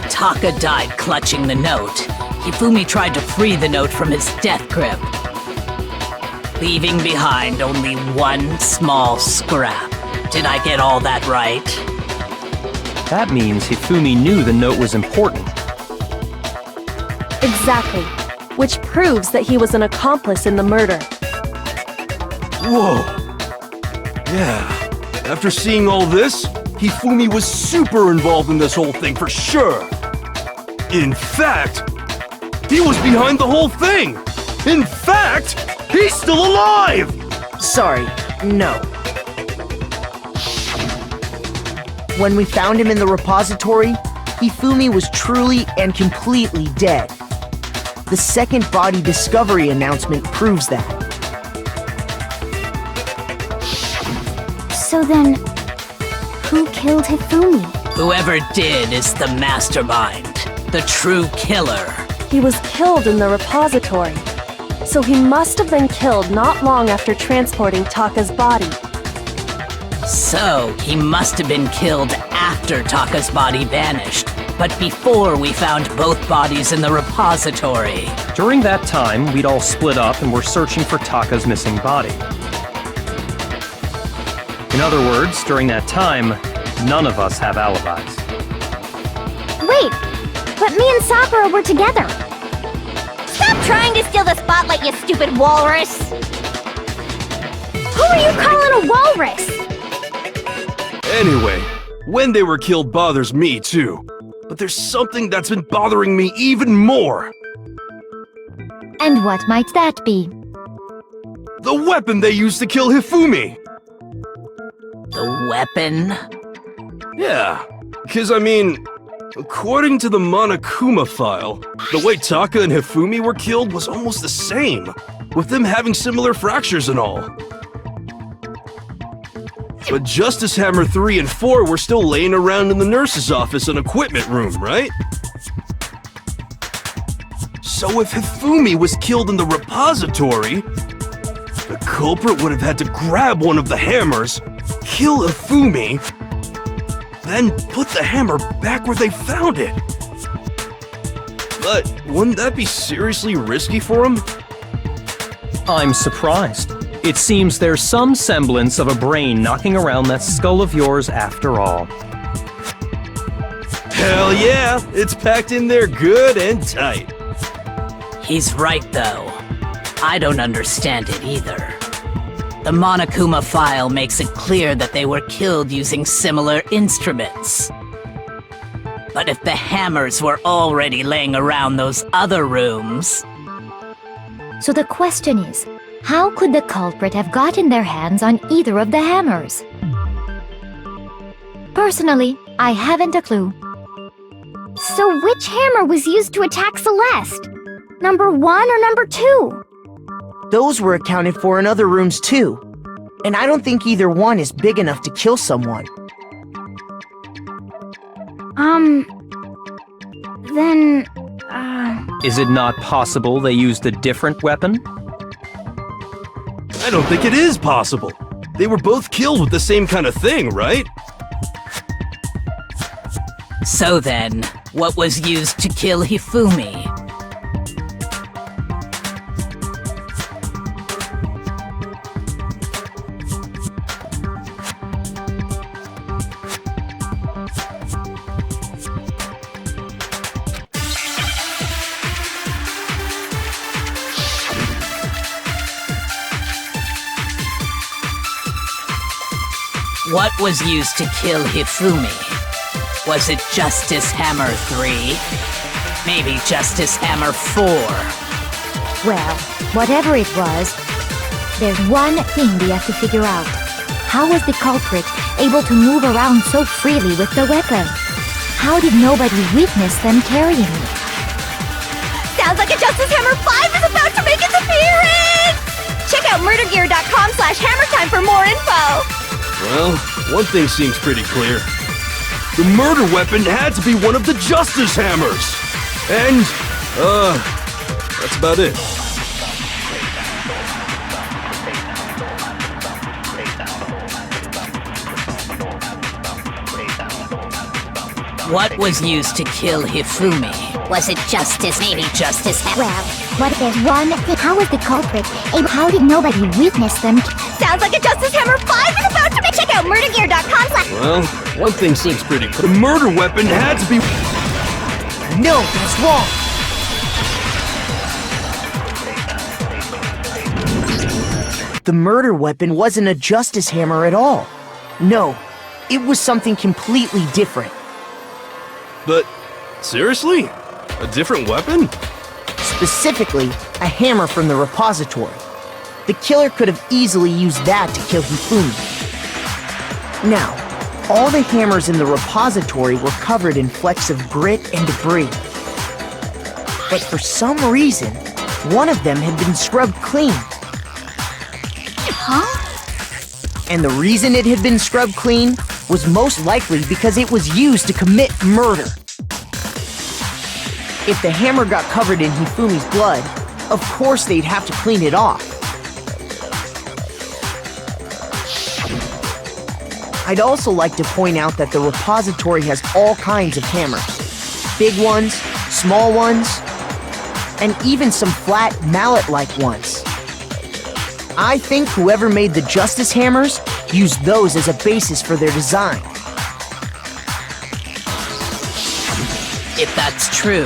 Taka died clutching the note. Hifumi tried to free the note from his death grip, leaving behind only one small scrap. Did I get all that right? That means Hifumi knew the note was important. Exactly. Which proves that he was an accomplice in the murder. Whoa. Yeah. After seeing all this, Hifumi was super involved in this whole thing for sure. In fact, he was behind the whole thing. In fact, he's still alive! Sorry, no. When we found him in the repository, Hifumi was truly and completely dead. The second body discovery announcement proves that. So then, who killed Hifumi? Whoever did is the mastermind, the true killer. He was killed in the repository, so he must have been killed not long after transporting Taka's body. So, he must have been killed after Taka's body vanished, but before we found both bodies in the repository. During that time, we'd all split up and were searching for Taka's missing body. In other words, during that time, none of us have alibis. Wait, but me and Sakura were together. Stop trying to steal the spotlight, you stupid walrus! Who are you calling a walrus? Anyway, when they were killed bothers me too. But there's something that's been bothering me even more. And what might that be? The weapon they used to kill Hifumi! The weapon? Yeah, because I mean, according to the Monokuma file, the way Taka and Hifumi were killed was almost the same, with them having similar fractures and all. But Justice Hammer 3 and 4 were still laying around in the nurse's office and equipment room, right? So if Hifumi was killed in the repository, the culprit would have had to grab one of the hammers, kill Hifumi, then put the hammer back where they found it. But wouldn't that be seriously risky for him? I'm surprised. It seems there's some semblance of a brain knocking around that skull of yours after all. Hell yeah, it's packed in there good and tight. He's right, though. I don't understand it either. The Monokuma file makes it clear that they were killed using similar instruments. But if the hammers were already laying around those other rooms... So the question is, how could the culprit have gotten their hands on either of the hammers? Personally, I haven't a clue. So which hammer was used to attack Celeste? Number 1 or number 2? Those were accounted for in other rooms too. And I don't think either one is big enough to kill someone. Then, Is it not possible they used a different weapon? I don't think it is possible. They were both killed with the same kind of thing, right? So then, what was used to kill Hifumi? What was used to kill Hifumi? Was it Justice Hammer 3? Maybe Justice Hammer 4? Well, whatever it was, there's one thing we have to figure out. How was the culprit able to move around so freely with the weapon? How did nobody witness them carrying it? Sounds like a Justice Hammer 5 is about to make its appearance! Check out murdergear.com/hammertime for more info! Well, one thing seems pretty clear. The murder weapon had to be one of the Justice Hammers! And, that's about it. What was used to kill Hifumi? Was it Justice? Maybe Justice Hammer? well, what if there's one thing? How was the culprit able? How did nobody witness them? Sounds like a Justice Hammer 5 is about to make. Check out murdergear.com/. Well, one thing seems pretty clear. The murder weapon had to be... No, that's wrong. The murder weapon wasn't a justice hammer at all. No, it was something completely different. But, seriously? A different weapon? Specifically, a hammer from the repository. The killer could have easily used that to kill Hifumi. Now, all the hammers in the repository were covered in flecks of grit and debris. But for some reason, one of them had been scrubbed clean. Huh? And the reason it had been scrubbed clean was most likely because it was used to commit murder. If the hammer got covered in Hifumi's blood, of course they'd have to clean it off. I'd also like to point out that the repository has all kinds of hammers. Big ones, small ones, and even some flat mallet-like ones. I think whoever made the Justice Hammers used those as a basis for their design. If that's true,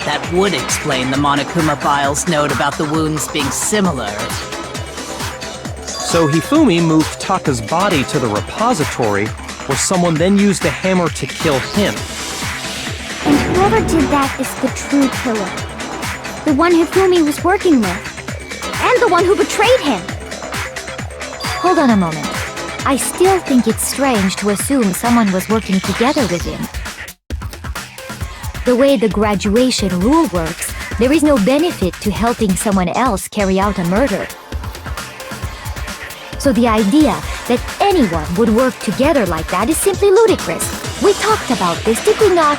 that would explain the Monokuma file's note about the wounds being similar. So Hifumi moved Taka's body to the repository, where someone then used the hammer to kill him. And whoever did that is the true killer. The one Hifumi was working with. And the one who betrayed him. Hold on a moment. I still think it's strange to assume someone was working together with him. The way the graduation rule works, there is no benefit to helping someone else carry out a murder. So the idea that anyone would work together like that is simply ludicrous. We talked about this, did we not?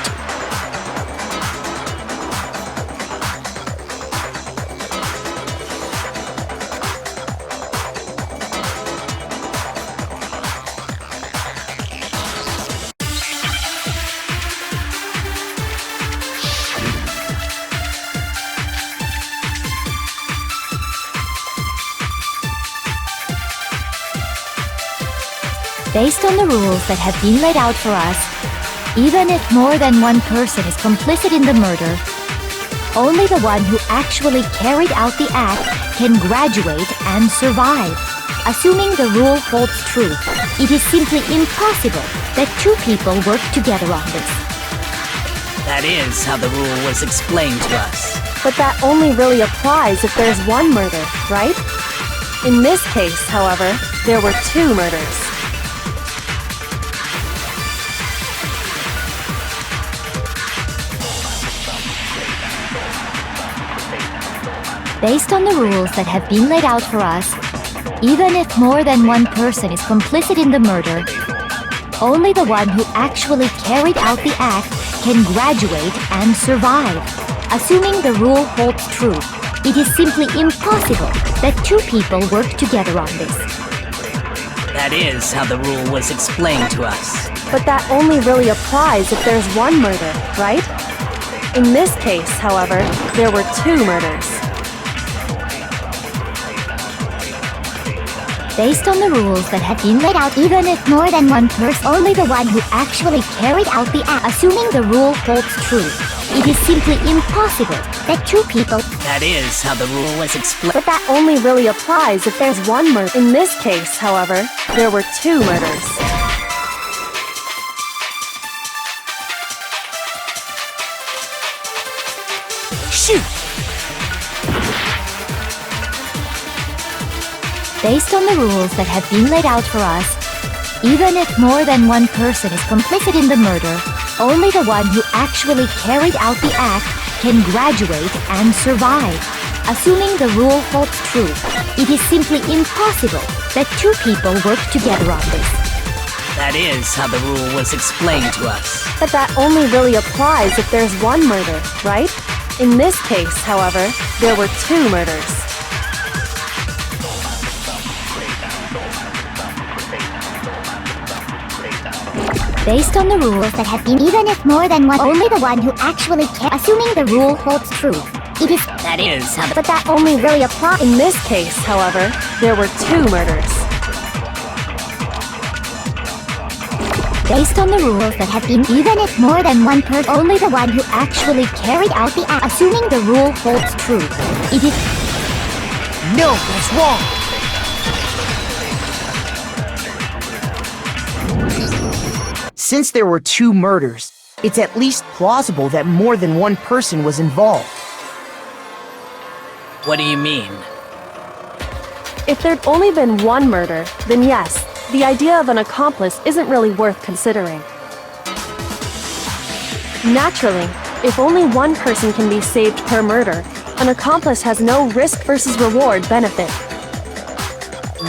Based on the rules that have been laid out for us, even if more than one person is complicit in the murder, only the one who actually carried out the act can graduate and survive. Assuming the rule holds true, it is simply impossible that two people work together on this. That is how the rule was explained to us. But that only really applies if there's one murder, right? In this case, however, there were two murders. Based on the rules that have been laid out for us, even if more than one person is complicit in the murder, only the one who actually carried out the act can graduate and survive. Assuming the rule holds true, it is simply impossible that two people work together on this. That is how the rule was explained to us. But that only really applies if there's one murder, right? In this case, however, there were two murders. Based on the rules that have been laid out, even if more than one person, only the one who actually carried out the act, assuming the rule holds true, it is simply impossible that two people... That is how the rule was explained. But that only really applies if there's one murder. In this case, however, there were two murders. Shoot! Based on the rules that have been laid out for us, even if more than one person is complicit in the murder, only the one who actually carried out the act can graduate and survive. Assuming the rule holds true, it is simply impossible that two people work together on this. That is how the rule was explained to us. But that only really applies if there's one murder, right? In this case, however, there were two murders. Based on the rules that have been, even if more than one, only the one who actually can, assuming the rule holds true, it is... That is how the... But that only really applies. In this case, however, there were two murders. Based on the rules that have been, even if more than one person, only the one who actually carried out the act, assuming the rule holds true, it is... No, that's wrong! Since there were two murders, it's at least plausible that more than one person was involved. What do you mean? If there'd only been one murder, then yes, the idea of an accomplice isn't really worth considering. Naturally, if only one person can be saved per murder, an accomplice has no risk versus reward benefit.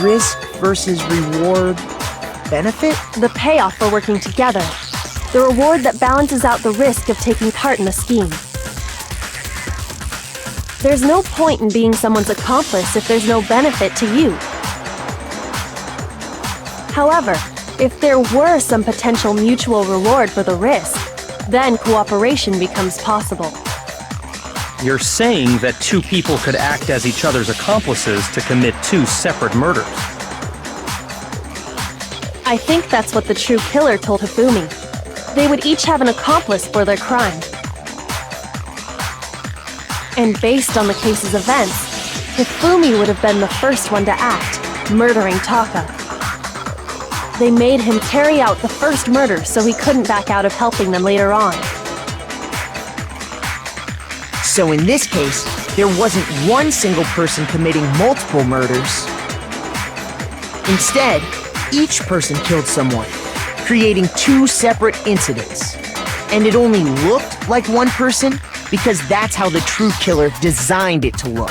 Risk versus reward benefit? The payoff for working together. The reward that balances out the risk of taking part in a scheme. There's no point in being someone's accomplice if there's no benefit to you. However, if there were some potential mutual reward for the risk, then cooperation becomes possible. You're saying that two people could act as each other's accomplices to commit two separate murders. I think that's what the true killer told Hifumi. They would each have an accomplice for their crime. And based on the case's events, Hifumi would have been the first one to act, murdering Taka. They made him carry out the first murder so he couldn't back out of helping them later on. So in this case, there wasn't one single person committing multiple murders. Instead, each person killed someone, creating two separate incidents. And it only looked like one person because that's how the true killer designed it to look.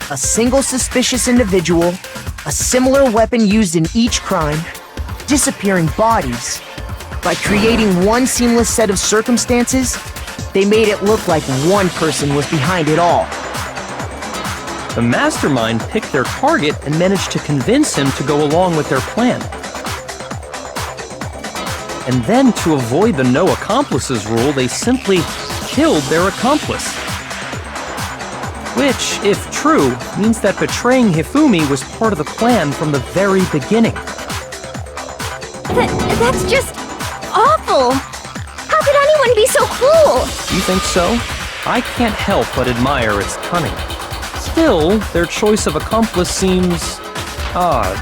A single suspicious individual, a similar weapon used in each crime, disappearing bodies. By creating one seamless set of circumstances, they made it look like one person was behind it all. The mastermind picked their target and managed to convince him to go along with their plan. And then, to avoid the no accomplices rule, they simply killed their accomplice. Which, if true, means that betraying Hifumi was part of the plan from the very beginning. That's just awful! How could anyone be so cruel? You think so? I can't help but admire its cunning. Still, their choice of accomplice seems odd.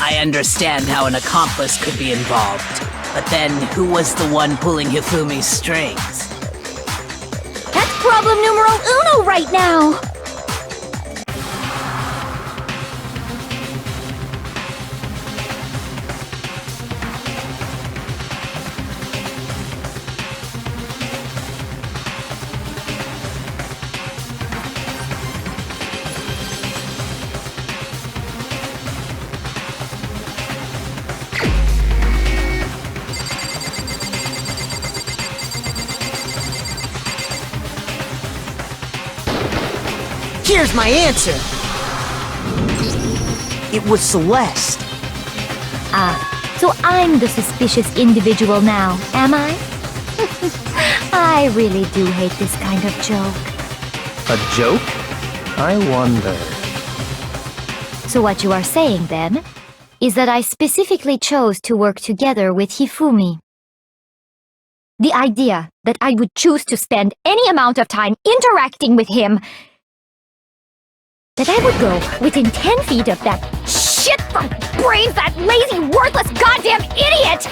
I understand how an accomplice could be involved, but then who was the one pulling Hifumi's strings? That's problem numero uno right now! Here's my answer. It was Celeste. Ah, so I'm the suspicious individual now, am I? I really do hate this kind of joke. A joke? I wonder. So what you are saying, then, is that I specifically chose to work together with Hifumi. The idea that I would choose to spend any amount of time interacting with him, that I would go within 10 feet of that shit-for-brains, that lazy, worthless, goddamn idiot!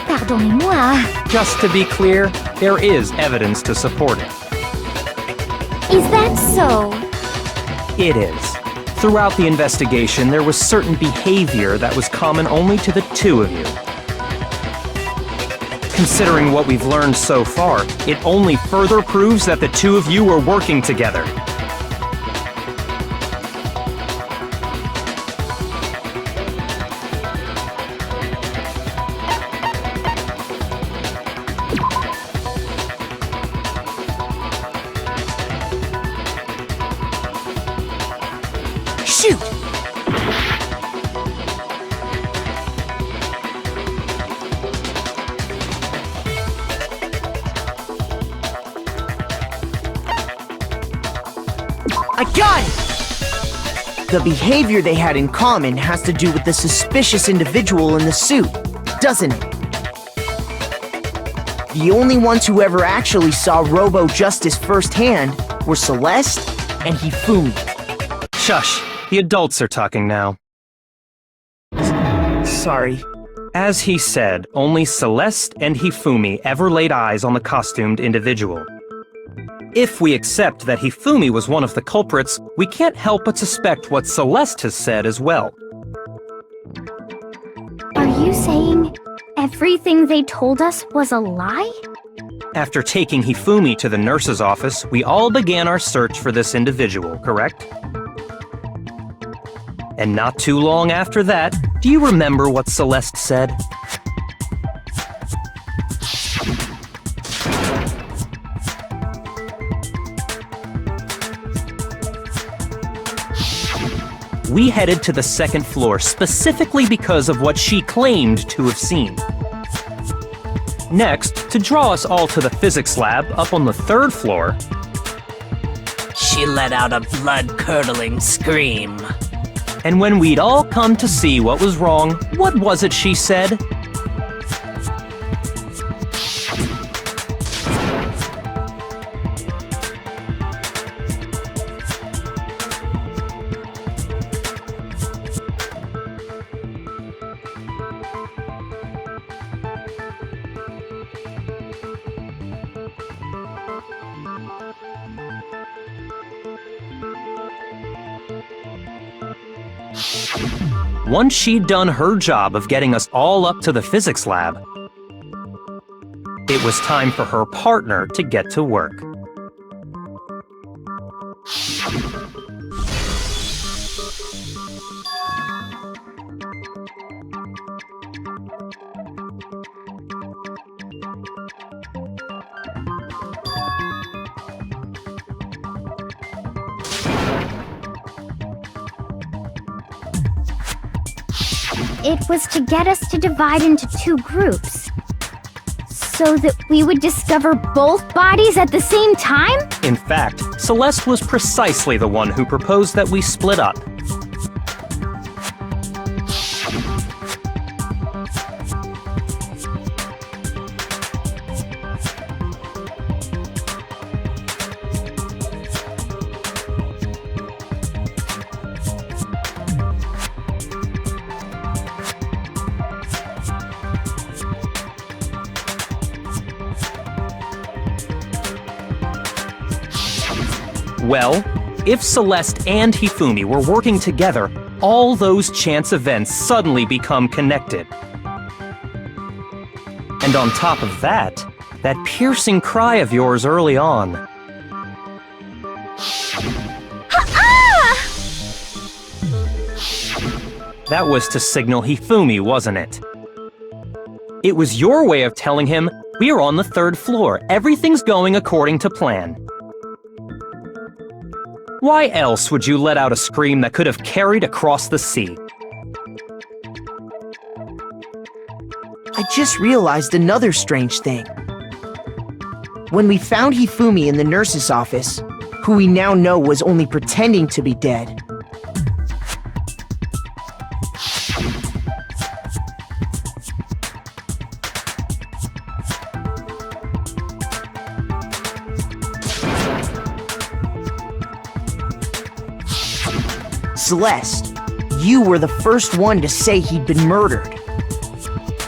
Pardonnez-moi. Just to be clear, there is evidence to support it. Is that so? It is. Throughout the investigation, there was certain behavior that was common only to the two of you. Considering what we've learned so far, it only further proves that the two of you were working together. Shoot! I got it! The behavior they had in common has to do with the suspicious individual in the suit, doesn't it? The only ones who ever actually saw Robo-Justice firsthand were Celeste and Hifumi. Shush, the adults are talking now. Sorry. As he said, only Celeste and Hifumi ever laid eyes on the costumed individual. If we accept that Hifumi was one of the culprits, we can't help but suspect what Celeste has said as well. Are you saying everything they told us was a lie? After taking Hifumi to the nurse's office, we all began our search for this individual, correct? And not too long after that, do you remember what Celeste said? we headed to the second floor specifically because of what she claimed to have seen. Next, to draw us all to the physics lab up on the third floor, She let out a blood-curdling scream. and when we'd all come to see what was wrong, what was it she said? Once she'd done her job of getting us all up to the physics lab, it was time for her partner to get to work. It was to get us to divide into two groups, so that we would discover both bodies at the same time? In fact, Celeste was precisely the one who proposed that we split up. Well, if Celeste and Hifumi were working together, all those chance events suddenly become connected. And on top of that, that piercing cry of yours early on. That was to signal Hifumi, wasn't it? It was your way of telling him, we're on the third floor, everything's going according to plan. Why else would you let out a scream that could have carried across the sea? I just realized another strange thing. When we found Hifumi in the nurse's office, who we now know was only pretending to be dead, Celeste, you were the first one to say he'd been murdered.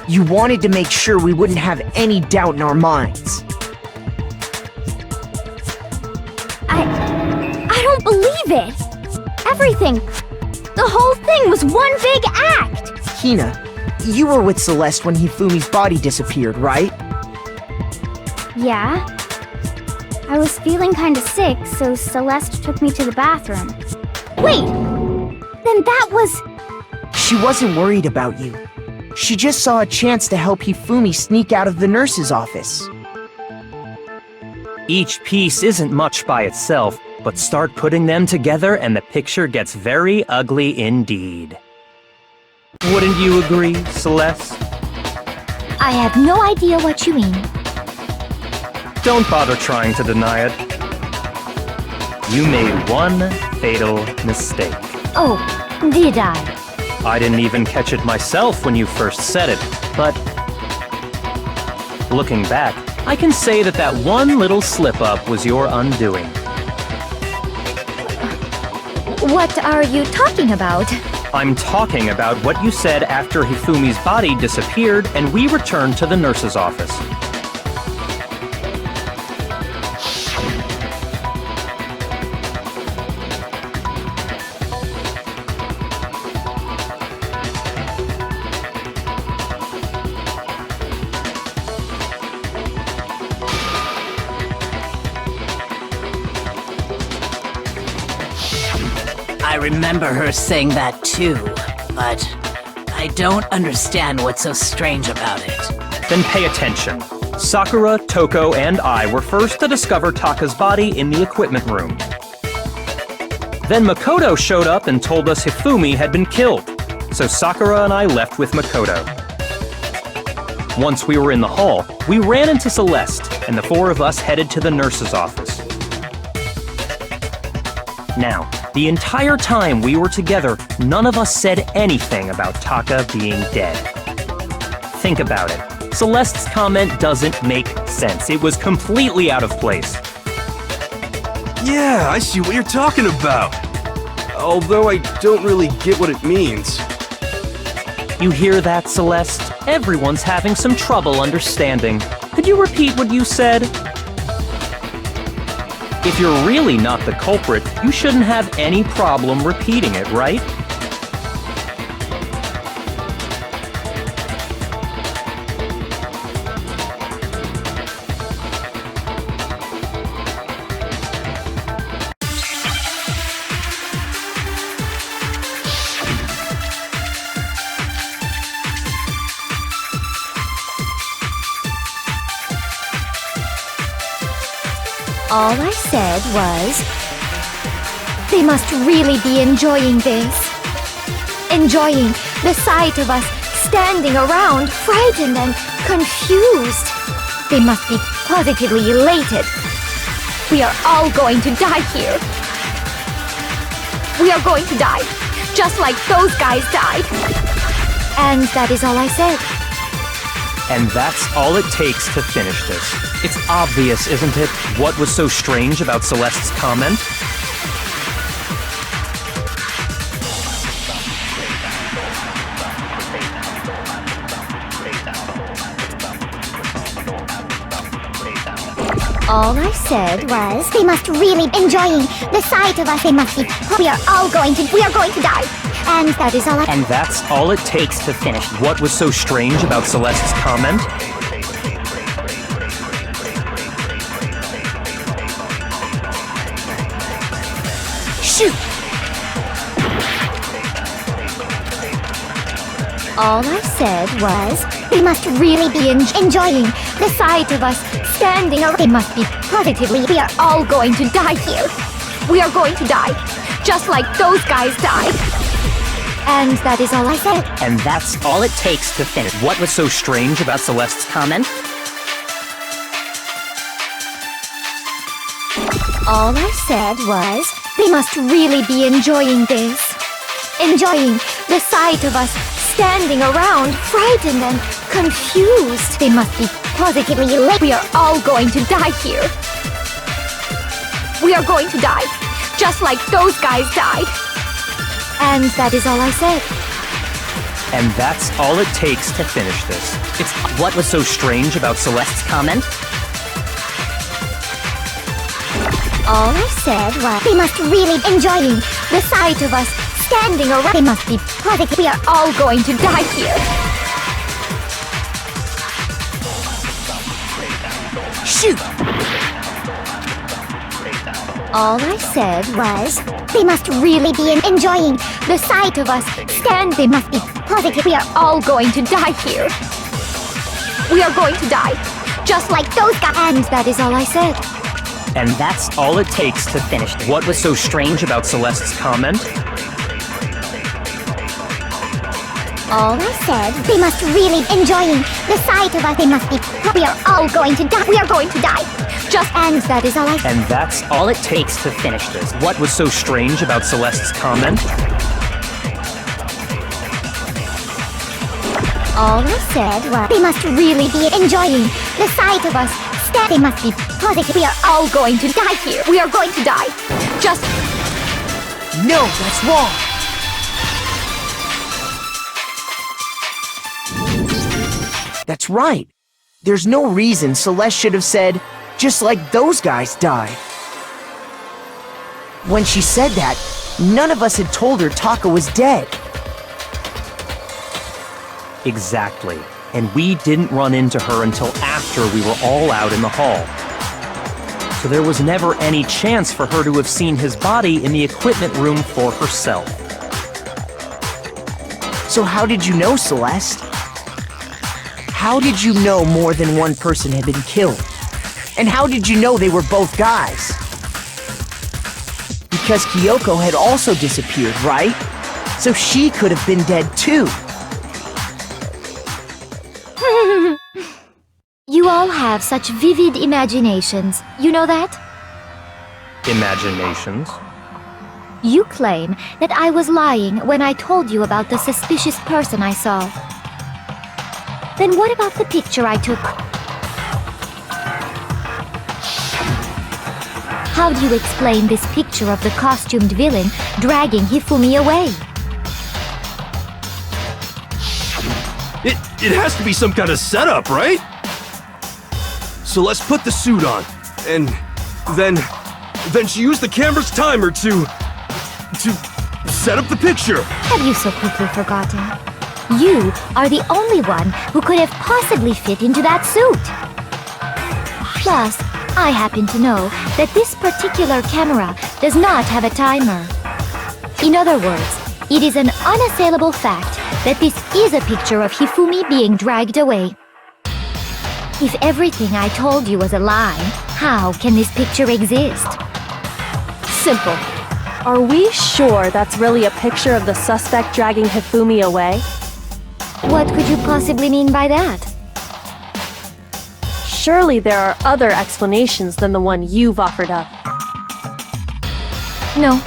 You wanted to make sure we wouldn't have any doubt in our minds. I don't believe it! Everything, the whole thing was one big act! Hina, you were with Celeste when Hifumi's body disappeared, right? Yeah. I was feeling kinda sick, so Celeste took me to the bathroom. Wait! Then that was... She wasn't worried about you. She just saw a chance to help Hifumi sneak out of the nurse's office. Each piece isn't much by itself, but start putting them together and the picture gets very ugly indeed. Wouldn't you agree, Celeste? I have no idea what you mean. Don't bother trying to deny it. You made one fatal mistake. Oh, did I? I didn't even catch it myself when you first said it, but looking back, I can say that that one little slip-up was your undoing. What are you talking about? I'm talking about what you said after Hifumi's body disappeared and we returned to the nurse's office. I remember her saying that too, but I don't understand what's so strange about it. Then pay attention. Sakura, Toko, and I were first to discover Taka's body in the equipment room. Then Makoto showed up and told us Hifumi had been killed, so Sakura and I left with Makoto. Once we were in the hall, we ran into Celeste, and the four of us headed to the nurse's office. Now, the entire time we were together, none of us said anything about Taka being dead. Think about it. Celeste's comment doesn't make sense. It was completely out of place. Yeah, I see what you're talking about. Although I don't really get what it means. You hear that, Celeste? Everyone's having some trouble understanding. Could you repeat what you said? If you're really not the culprit, you shouldn't have any problem repeating it, right? All I said was, they must really be enjoying this. Enjoying the sight of us standing around, frightened and confused. They must be positively elated. We are all going to die here. We are going to die, just like those guys died. And that is all I said. And that's all it takes to finish this. It's obvious, isn't it, what was so strange about Celeste's comment? All I said was, they must really enjoying the sight of us. They must be. We are going to die. And that is all I. And that's all it takes to finish. What was so strange about Celeste's comment? Shoot! All I said was, they must really be enjoying the sight of us standing around. They must be positively. We are all going to die here. We are going to die, just like those guys died. And that is all I said. And that's all it takes to finish. What was so strange about Celeste's comment? All I said was, they must really be enjoying this. Enjoying the sight of us standing around, frightened and confused. They must be positively elated. We are all going to die here. We are going to die, just like those guys died. And that is all I said. And that's all it takes to finish this. It's what was so strange about Celeste's comment? All I said was, they must really enjoying the sight of us standing around. They must be positive. We are all going to die here. Shoot! All I said was, they must really be enjoying the sight of us stand. They must be positive. We are all going to die here. We are going to die, just like those guys. And that is all I said. And that's all it takes to finish. What was so strange about Celeste's comment? All I said, they must really enjoying the sight of us. They must be. We are all going to die. We are going to die. Just and that is all I said. And that's all it takes to finish this. What was so strange about Celeste's comment? All I said was, they must really be enjoying the sight of us. They must be positive. We are all going to die here. We are going to die. Just. No, that's wrong. That's right. There's no reason Celeste should have said, just like those guys died. When she said that, none of us had told her Taka was dead. Exactly. And we didn't run into her until after we were all out in the hall. So there was never any chance for her to have seen his body in the equipment room for herself. So how did you know, Celeste? How did you know more than one person had been killed? And how did you know they were both guys? because Kyoko had also disappeared, right? So she could have been dead too. You all have such vivid imaginations. You know that? Imaginations? You claim that I was lying when I told you about the suspicious person I saw. Then what about the picture I took? How do you explain this picture of the costumed villain dragging Hifumi away? It has to be some kind of setup, right? So let's put the suit on, and then she used the camera's timer to set up the picture. Have you so quickly forgotten? You are the only one who could have possibly fit into that suit. Plus, I happen to know that this particular camera does not have a timer. In other words, it is an unassailable fact that this is a picture of Hifumi being dragged away. If everything I told you was a lie, how can this picture exist? Simple. Are we sure that's really a picture of the suspect dragging Hifumi away? What could you possibly mean by that? Surely there are other explanations than the one you've offered up. No,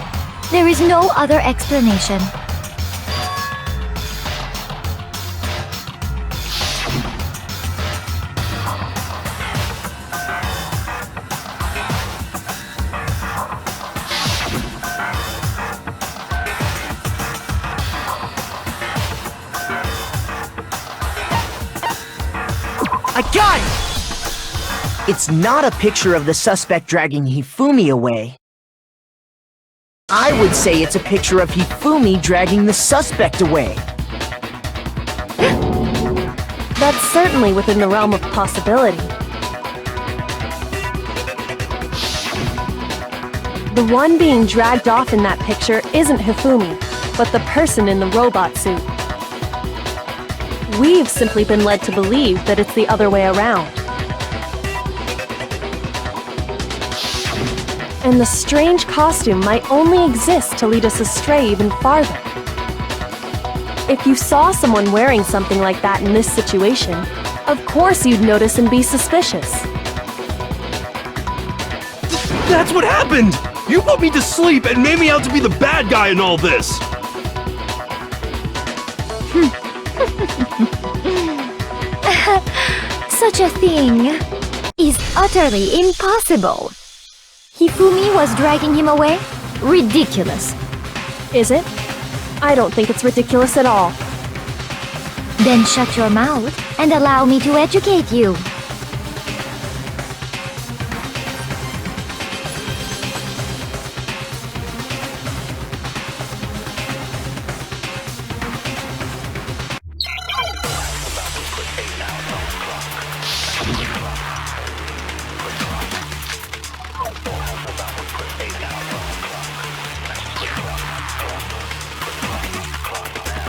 there is no other explanation. I got it! It's not a picture of the suspect dragging Hifumi away. I would say it's a picture of Hifumi dragging the suspect away. That's certainly within the realm of possibility. The one being dragged off in that picture isn't Hifumi, but the person in the robot suit. We've simply been led to believe that it's the other way around. And the strange costume might only exist to lead us astray even farther. If you saw someone wearing something like that in this situation, of course you'd notice and be suspicious. That's what happened! You put me to sleep and made me out to be the bad guy in all this! Such a thing is utterly impossible. Hifumi was dragging him away? Ridiculous. Is it? I don't think it's ridiculous at all. Then shut your mouth and allow me to educate you.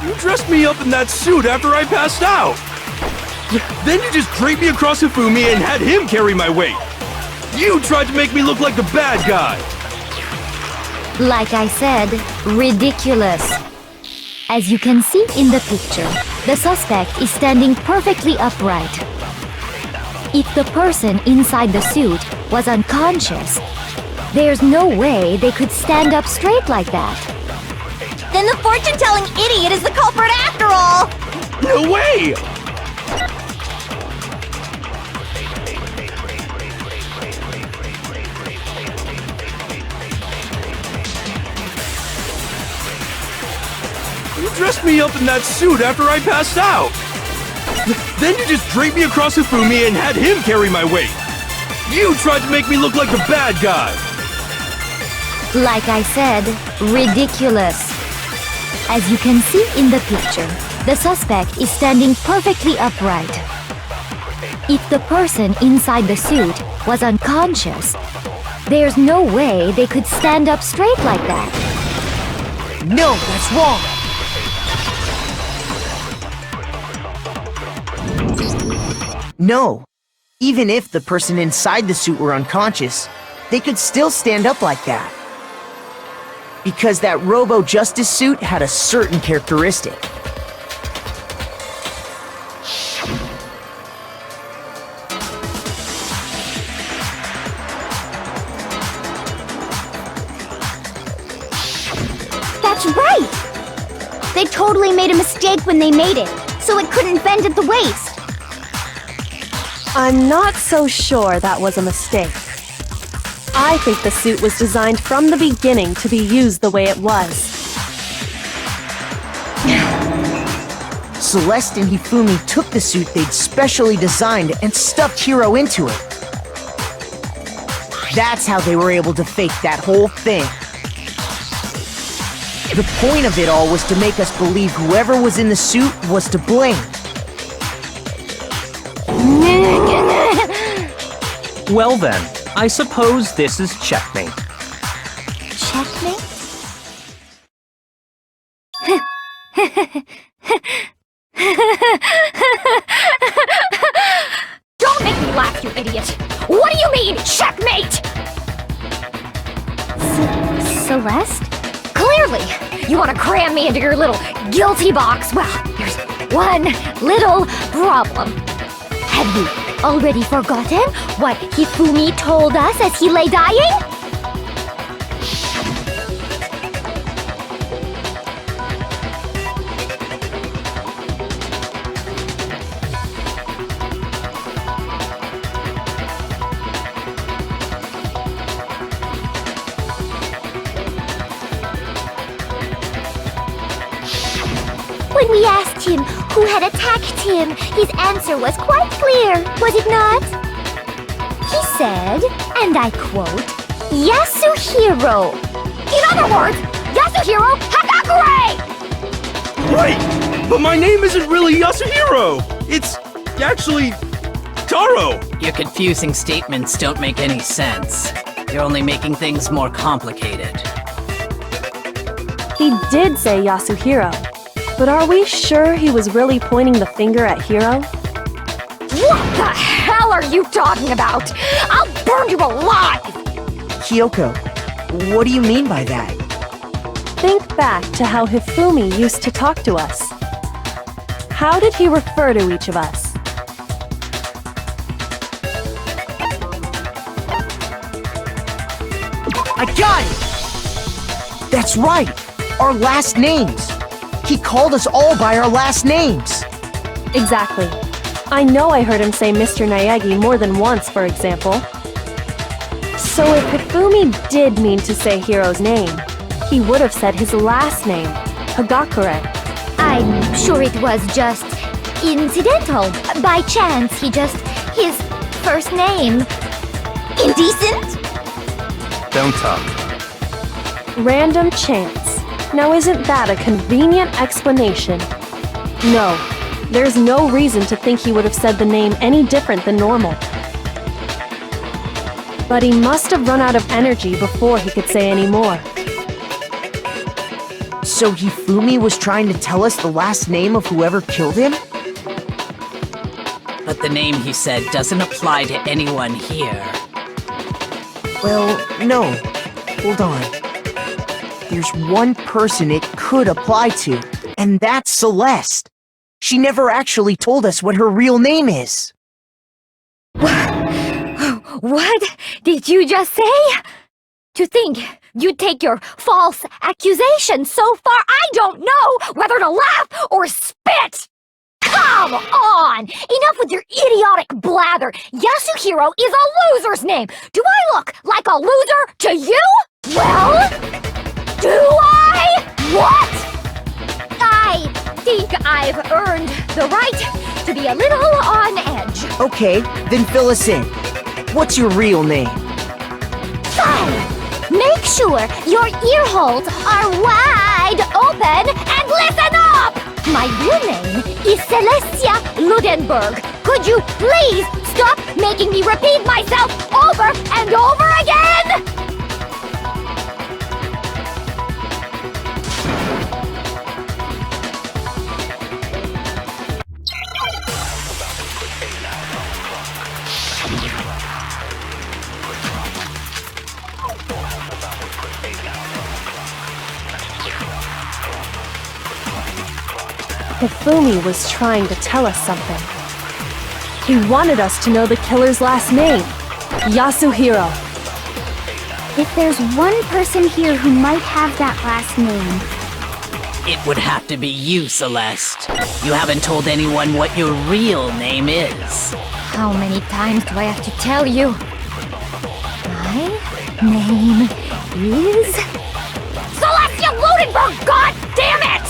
You dressed me up in that suit after I passed out! Then you just draped me across Hifumi and had him carry my weight! You tried to make me look like the bad guy! Like I said, ridiculous. As you can see in the picture, the suspect is standing perfectly upright. If the person inside the suit was unconscious, there's no way they could stand up straight like that. Then the fortune-telling idiot is the culprit after all! No way! You dressed me up in that suit after I passed out! Then you just draped me across Hifumi and had him carry my weight! You tried to make me look like the bad guy! Like I said, ridiculous. As you can see in the picture, the suspect is standing perfectly upright. If the person inside the suit was unconscious, there's no way they could stand up straight like that. No, that's wrong! No. Even if the person inside the suit were unconscious, they could still stand up like that. because that Robo Justice suit had a certain characteristic. That's right! They totally made a mistake when they made it, so it couldn't bend at the waist. I'm not so sure that was a mistake. I think the suit was designed from the beginning to be used the way it was. Celeste and Hifumi took the suit they'd specially designed and stuffed Hiro into it. That's how they were able to fake that whole thing. The point of it all was to make us believe whoever was in the suit was to blame. Well then, I suppose this is checkmate. Checkmate? Don't make me laugh, you idiot! What do you mean, checkmate? Celeste? Clearly, you want to cram me into your little guilty box. Well, there's one little problem. Have you already forgotten what Hifumi told us as he lay dying? When we asked him who had attacked him, his answer was quite clear, was it not? He said, and I quote, Yasuhiro. In other words, Yasuhiro Hagakure! Wait! But my name isn't really Yasuhiro! It's actually Taro! Your confusing statements don't make any sense. You're only making things more complicated. He did say Yasuhiro, but are we sure he was really pointing the finger at Hiro? What the hell are you talking about? I'll burn you alive! Kyoko, what do you mean by that? Think back to how Hifumi used to talk to us. How did he refer to each of us? I got it! That's right! Our last names! He called us all by our last names! Exactly. I know I heard him say Mr. Naegi more than once, for example. So if Hifumi did mean to say Hiro's name, he would have said his last name, Hagakure. I'm sure it was just incidental. By chance, his first name. Indecent? Don't talk. Random chance. Now isn't that a convenient explanation? No, there's no reason to think he would have said the name any different than normal. But he must have run out of energy before he could say any more. So Hifumi was trying to tell us the last name of whoever killed him? But the name he said doesn't apply to anyone here. Well, no. Hold on. There's one person it could apply to, and that's Celeste. She never actually told us what her real name is. What did you just say? To think you'd take your false accusation so far, I don't know whether to laugh or spit! Come on! Enough with your idiotic blather! Yasuhiro is a loser's name! Do I look like a loser to you? Well, do I? What? I think I've earned the right to be a little on edge. Okay, then fill us in. What's your real name? Fine. Make sure your ear holes are wide open and listen up! My real name is Celestia Ludenberg. Could you please stop making me repeat myself over and over again? Hifumi was trying to tell us something. He wanted us to know the killer's last name, Yasuhiro. If there's one person here who might have that last name, It would have to be you, Celeste. You haven't told anyone what your real name is. How many times do I have to tell you? My name is... Celestia Ludenberg! God damn it!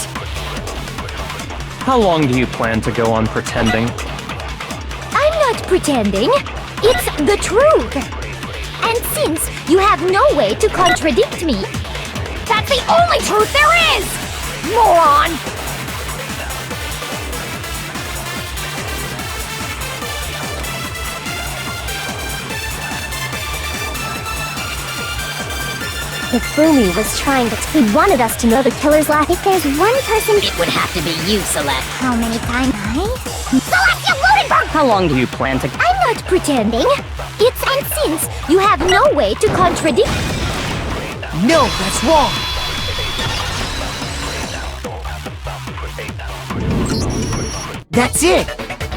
How long do you plan to go on pretending? I'm not pretending. It's the truth. And since you have no way to contradict me, that's the only truth there is! Moron! Hifumi was trying to... He wanted us to know the killer's last... If there's one person... It would have to be you, Celeste. How many times? Celestia Ludenberg! How long do you plan to... I'm not pretending. It's and since you have no way to contradict... No, that's wrong! That's it!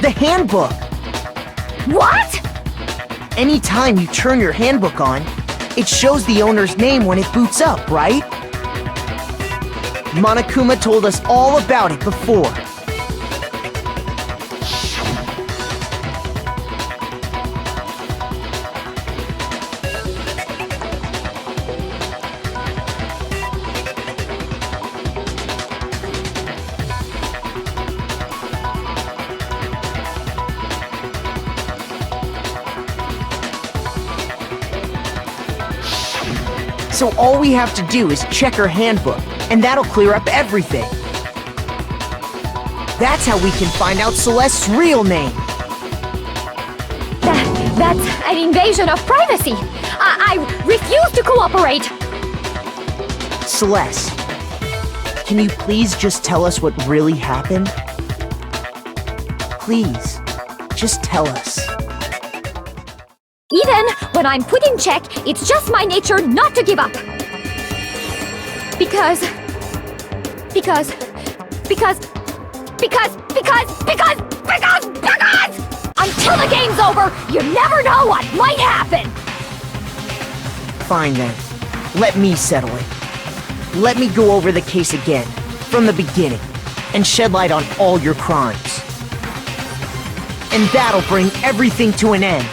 The handbook! What? Anytime you turn your handbook on, it shows the owner's name when it boots up, right? Monokuma told us all about it before. So all we have to do is check her handbook, and that'll clear up everything. That's how we can find out Celeste's real name. That's an invasion of privacy. I refuse to cooperate. Celeste, can you please just tell us what really happened? Please, just tell us. Even when I'm put in check, it's just my nature not to give up. Because until the game's over, you never know what might happen. Fine then. Let me settle it. Let me go over the case again, from the beginning, and shed light on all your crimes. And that'll bring everything to an end.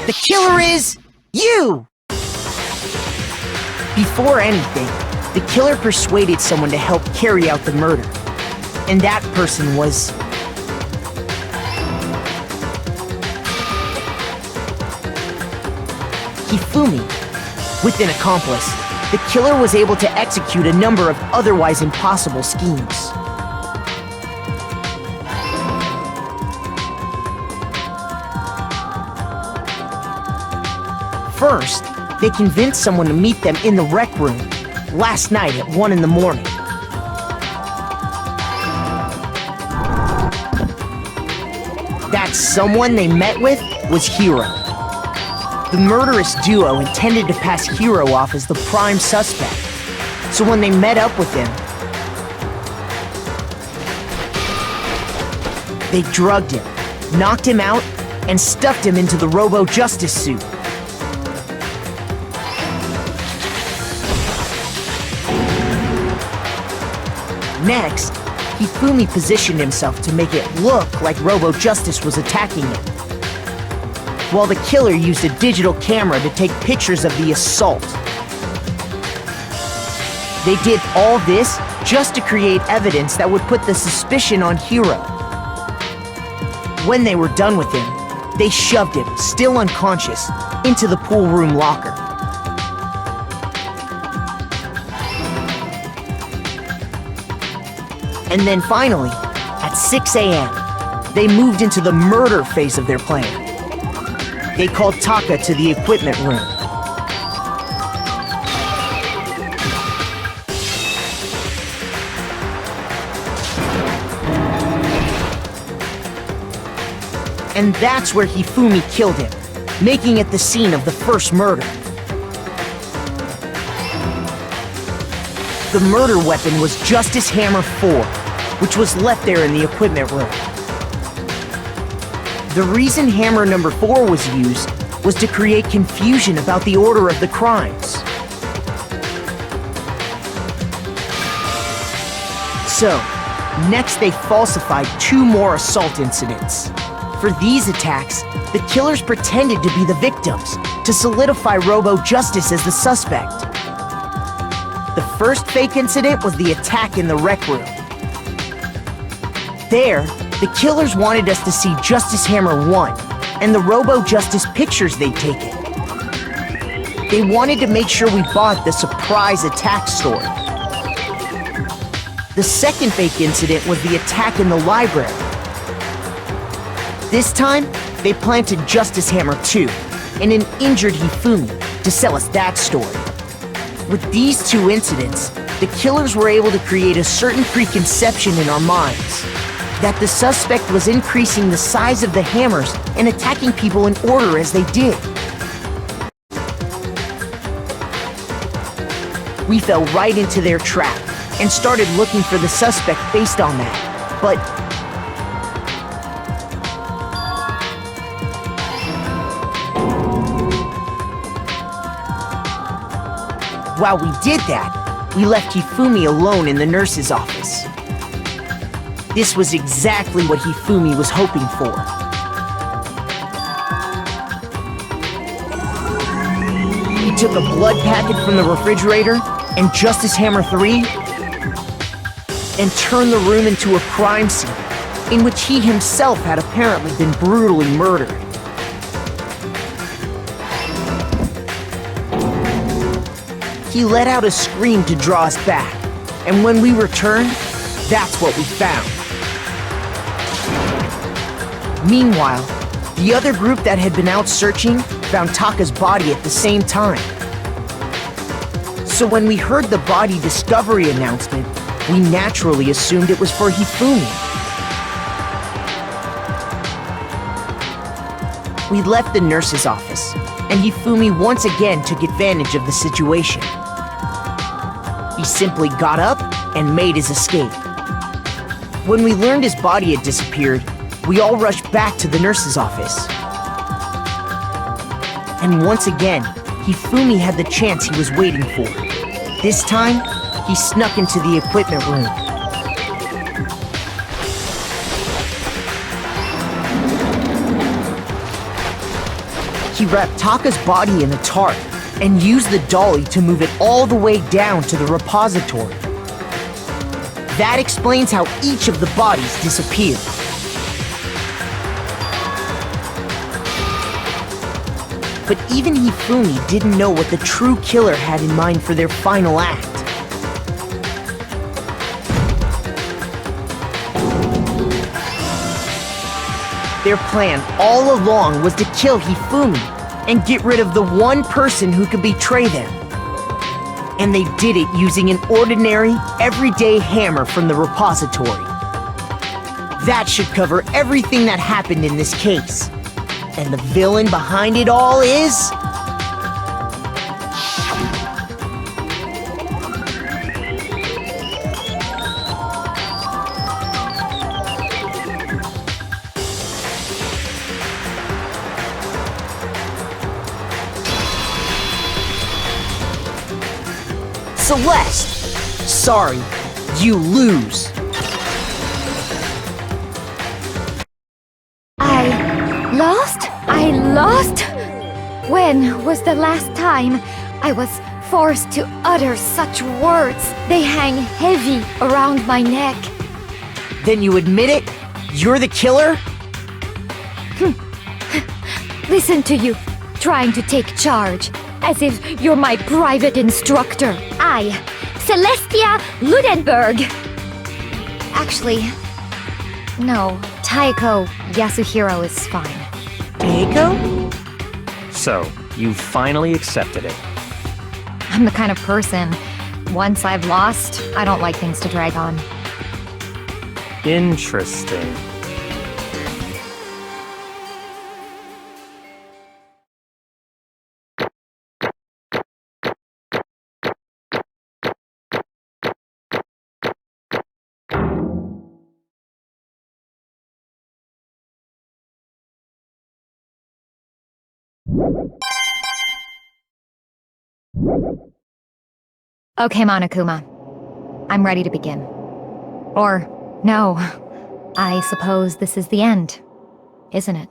The killer is you! Before anything, the killer persuaded someone to help carry out the murder. And that person was... Hifumi. With an accomplice, the killer was able to execute a number of otherwise impossible schemes. First, they convinced someone to meet them in the rec room last night at 1 in the morning. That someone they met with was Hiro. The murderous duo intended to pass Hiro off as the prime suspect, so when they met up with him, they drugged him, knocked him out, and stuffed him into the Robo-Justice suit. Next, Hifumi positioned himself to make it look like Robo-Justice was attacking him, while the killer used a digital camera to take pictures of the assault. They did all this just to create evidence that would put the suspicion on Hiro. When they were done with him, they shoved him, still unconscious, into the pool room locker. And then finally, at 6 a.m., they moved into the murder phase of their plan. They called Taka to the equipment room. And that's where Hifumi killed him, making it the scene of the first murder. The murder weapon was Justice Hammer 4, which was left there in the equipment room. The reason Hammer number 4 was used was to create confusion about the order of the crimes. So, next they falsified 2 more assault incidents. For these attacks, the killers pretended to be the victims, to solidify Robo-Justice as the suspect. The first fake incident was the attack in the rec room. There, the killers wanted us to see Justice Hammer 1 and the Robo-Justice pictures they'd taken. They wanted to make sure we bought the surprise attack story. The second fake incident was the attack in the library. This time, they planted Justice Hammer 2 and an injured Hifumi to sell us that story. With these 2 incidents, the killers were able to create a certain preconception in our minds that the suspect was increasing the size of the hammers and attacking people in order as they did. We fell right into their trap and started looking for the suspect based on that, but while we did that, we left Hifumi alone in the nurse's office. This was exactly what Hifumi was hoping for. He took a blood packet from the refrigerator and Justice Hammer 3 and turned the room into a crime scene in which he himself had apparently been brutally murdered. He let out a scream to draw us back, and when we returned, that's what we found. Meanwhile, the other group that had been out searching found Taka's body at the same time. So when we heard the body discovery announcement, we naturally assumed it was for Hifumi. We left the nurse's office, and Hifumi once again took advantage of the situation. He simply got up and made his escape. When we learned his body had disappeared, we all rushed back to the nurse's office. And once again, Hifumi had the chance he was waiting for. This time, he snuck into the equipment room. He wrapped Taka's body in a tarp and used the dolly to move it all the way down to the repository. That explains how each of the bodies disappeared. But even Hifumi didn't know what the true killer had in mind for their final act. Their plan all along was to kill Hifumi and get rid of the one person who could betray them. And they did it using an ordinary, everyday hammer from the repository. That should cover everything that happened in this case. And the villain behind it all is... Celeste! Sorry, you lose. I lost? When was the last time I was forced to utter such words? They hang heavy around my neck. Then you admit it? You're the killer? Listen to you, trying to take charge, as if you're my private instructor. I, Celestia Ludenberg. Actually, no, Taiko Yasuhiro is fine. Kyoko? So, you finally accepted it. I'm the kind of person, once I've lost, I don't like things to drag on. Interesting. Okay, Monokuma. I'm ready to begin. Or, no. I suppose this is the end, isn't it?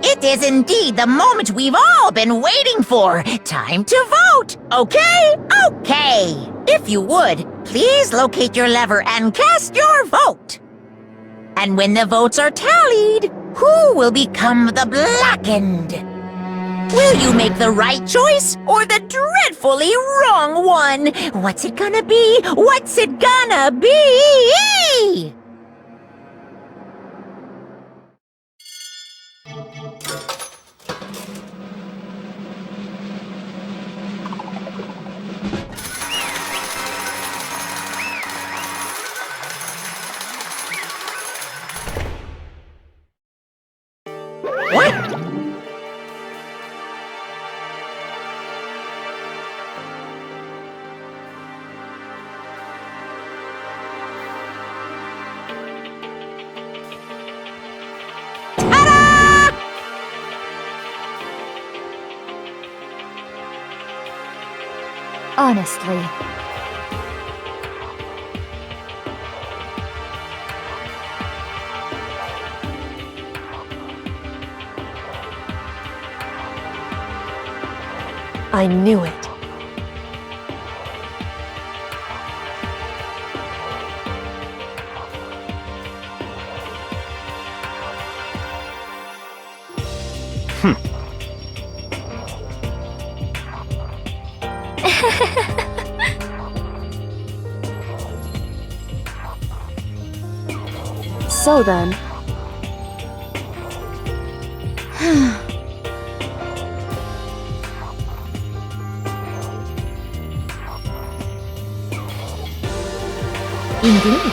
It is indeed the moment we've all been waiting for. Time to vote. Okay? Okay. If you would, please locate your lever and cast your vote. And when the votes are tallied, who will become the blackened? Will you make the right choice or the dreadfully wrong one? What's it gonna be? What's it gonna be? What? Honestly. I knew it. So then... Indeed.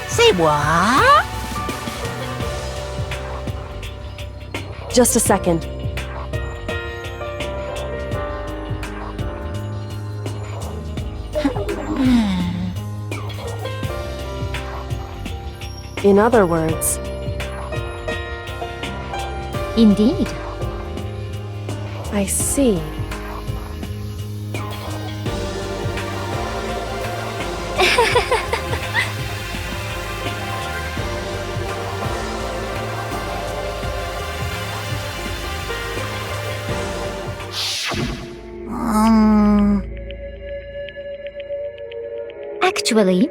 Say what? Just a second. In other words, Indeed. I see. Actually,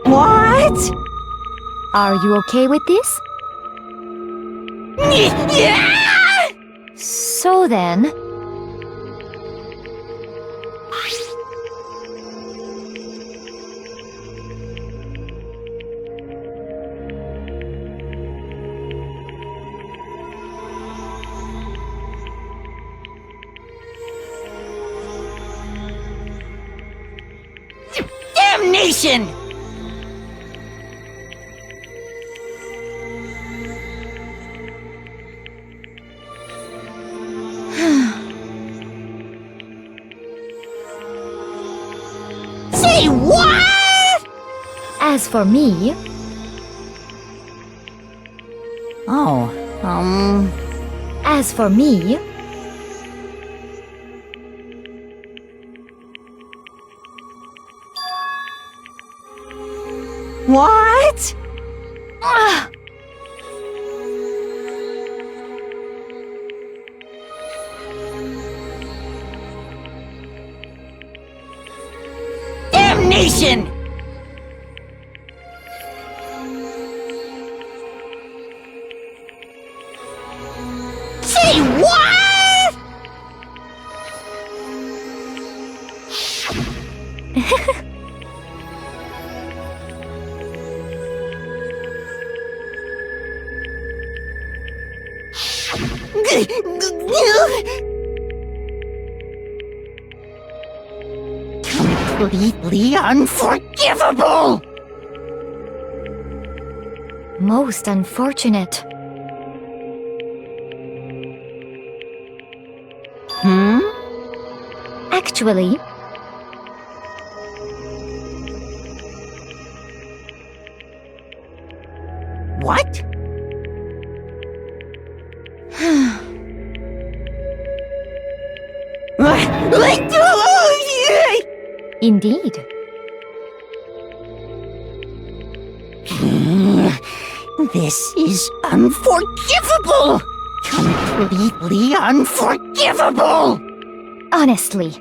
What? are you okay with this? So then, Damnation! Say what? as for me, as for me, What? Damnation! Say what? Completely unforgivable! most unfortunate. Actually, What? indeed. This is unforgivable! Completely unforgivable! Honestly,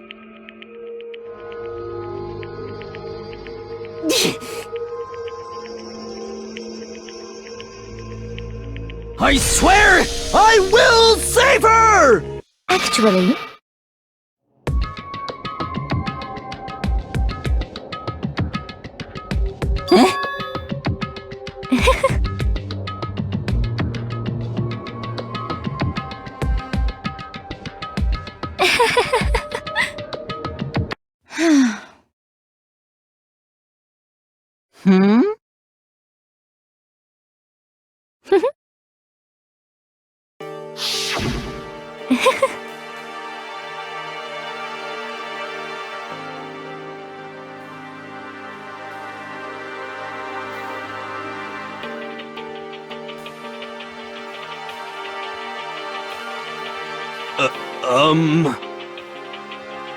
I swear I will save her! actually,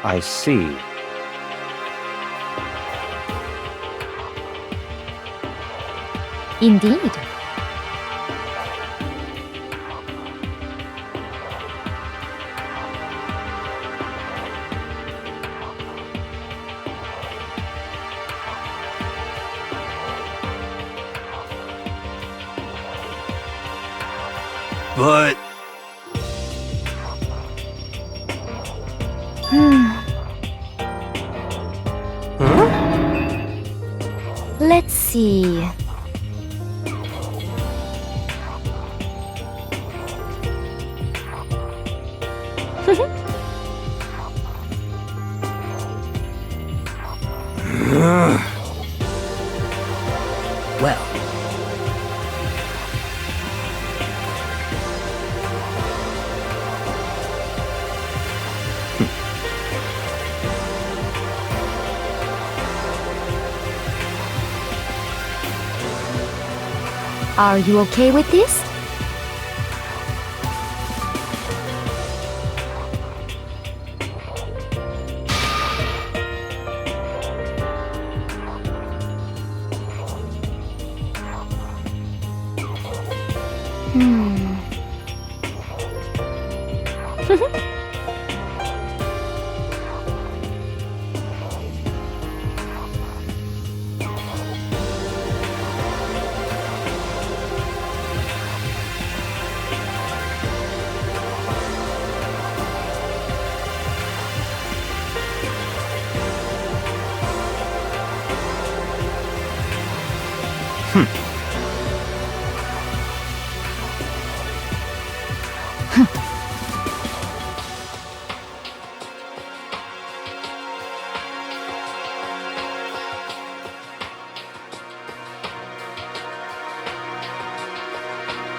I see. indeed. But Let's see. Well, Are you okay with this?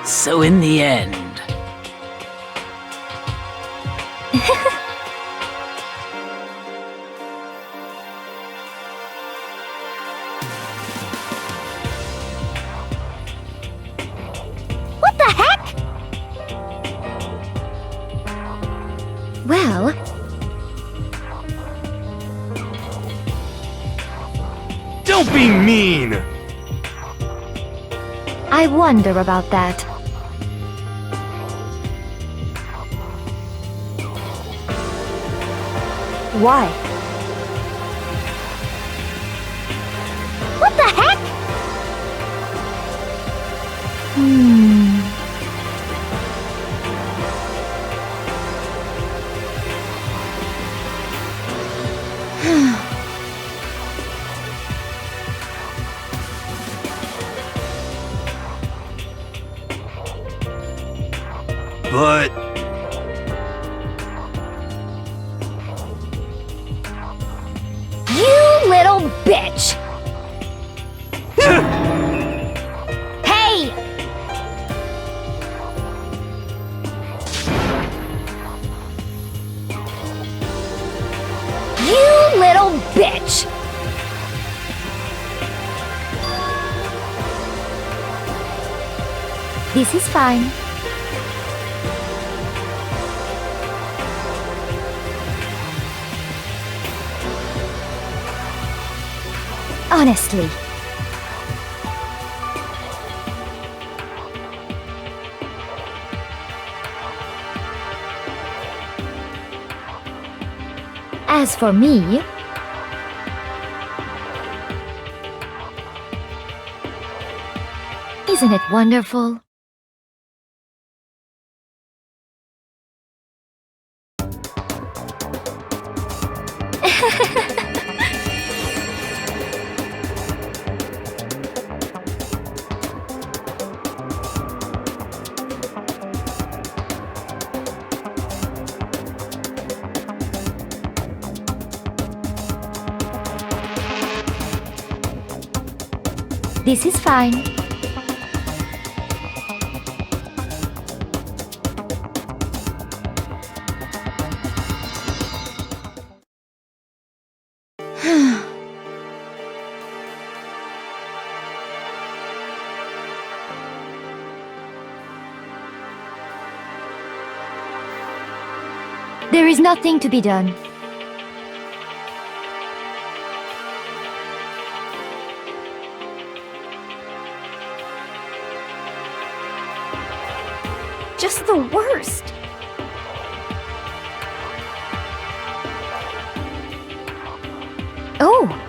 So in the end... What the heck? Well, Don't be mean! I wonder about that. Why? What the heck? But... You little bitch! Hey! You little bitch! This is fine. Honestly. As for me, isn't it wonderful? This is fine. There is nothing to be done. Just the worst. Oh!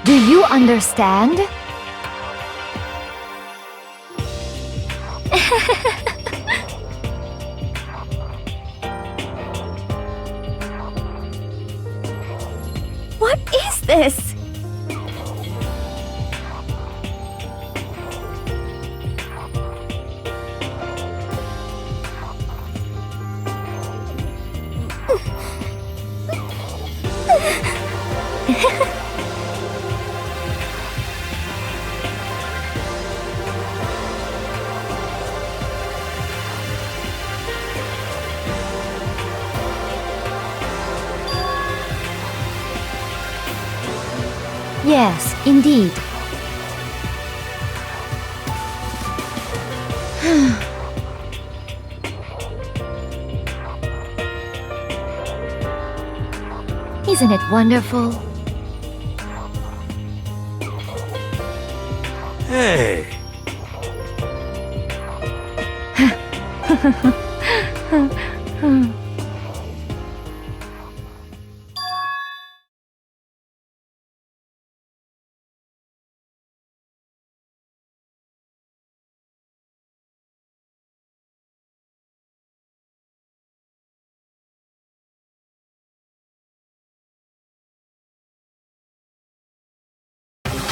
Do you understand? What is this? Yes, indeed. Isn't it wonderful? Hey,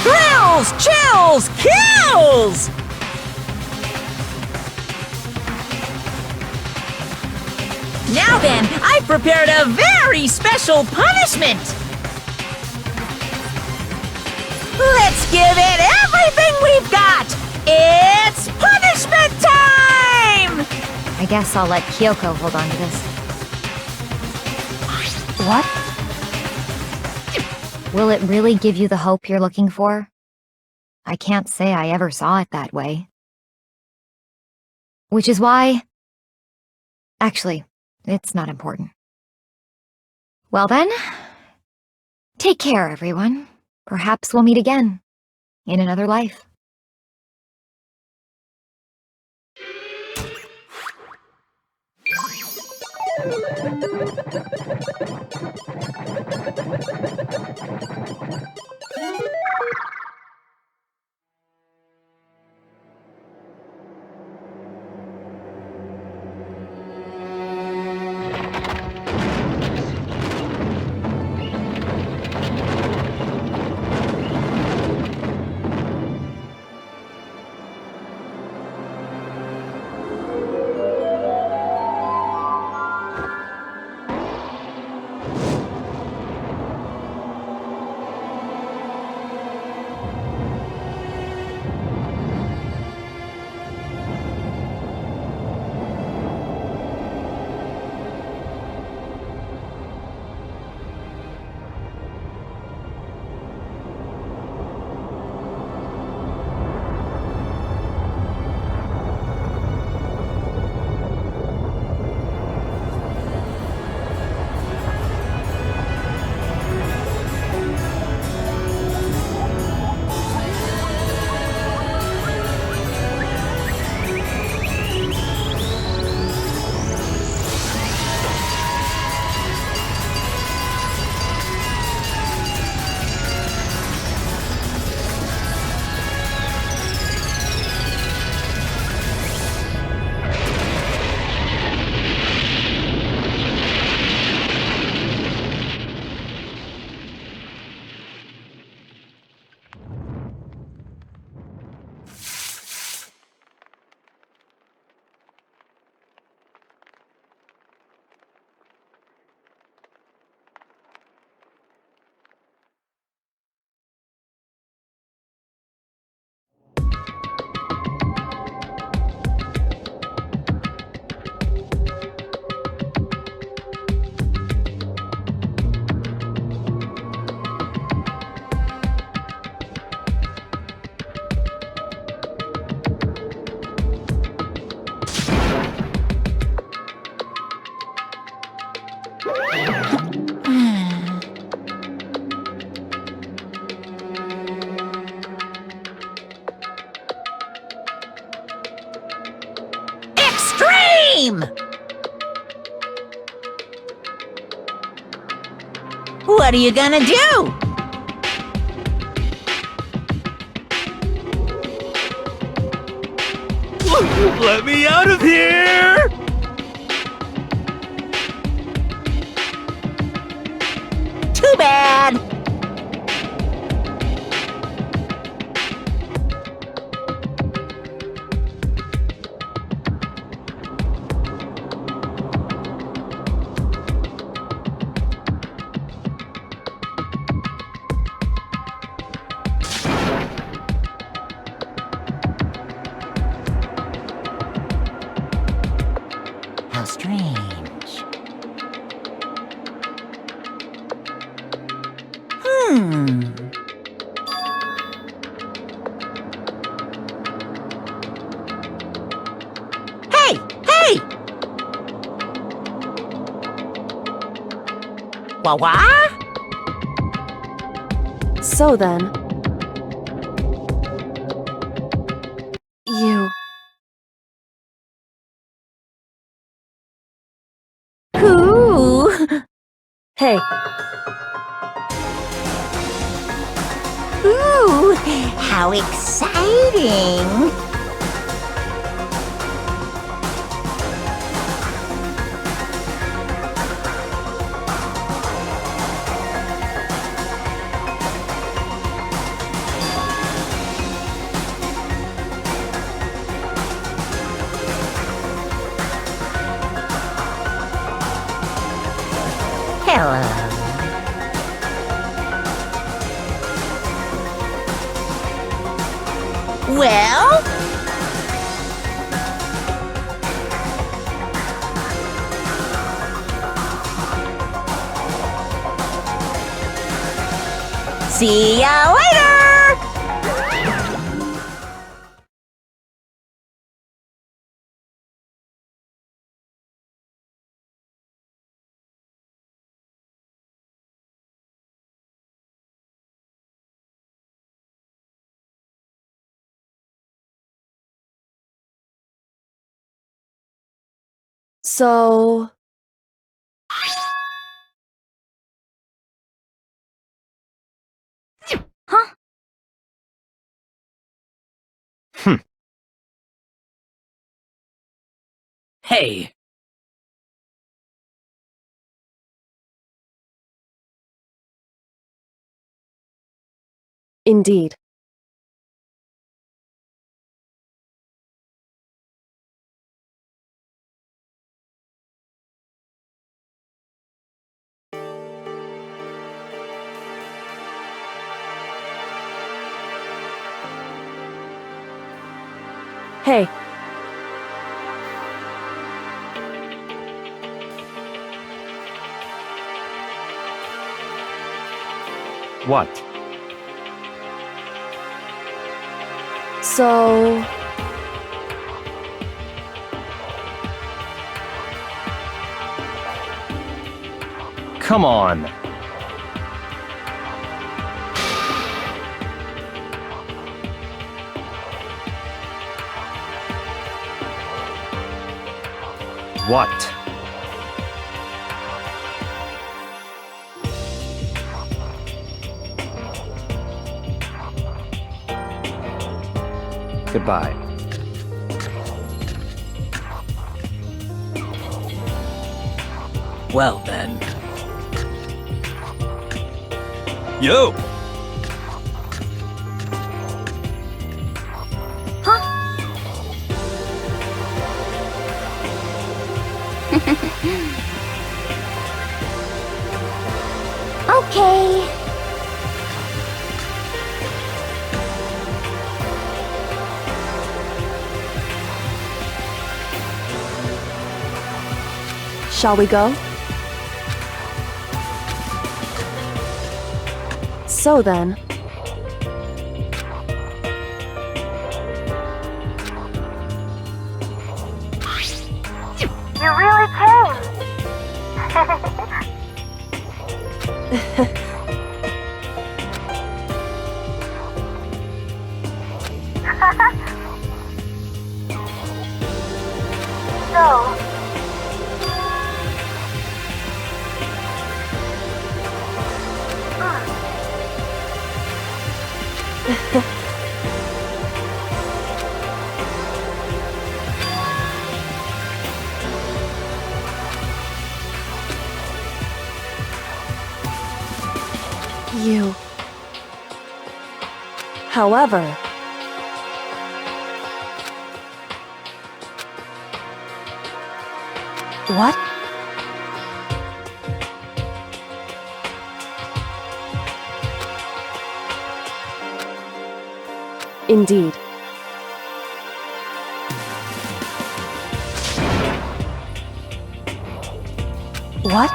Thrills, chills, kills! Now then, I've prepared a very special punishment! Let's give it everything we've got! It's punishment time! I guess I'll let Kyoko hold on to this. What? Will it really give you the hope you're looking for? I can't say I ever saw it that way. Which is why... Actually, it's not important. Well then, take care, everyone. Perhaps we'll meet again, in another life. Extreme! What are you gonna do? let me out of here! Too bad! How strange. Wah? So then... You... Ooh. Hey, Ooh, how exciting! Hello. Well? See ya later! so... Huh? Hey, Indeed. Hey, What? so... Come on. What? Goodbye. well then. Yo! Okay. Shall we go? So then... You really came. So, You... However... What? Indeed. What?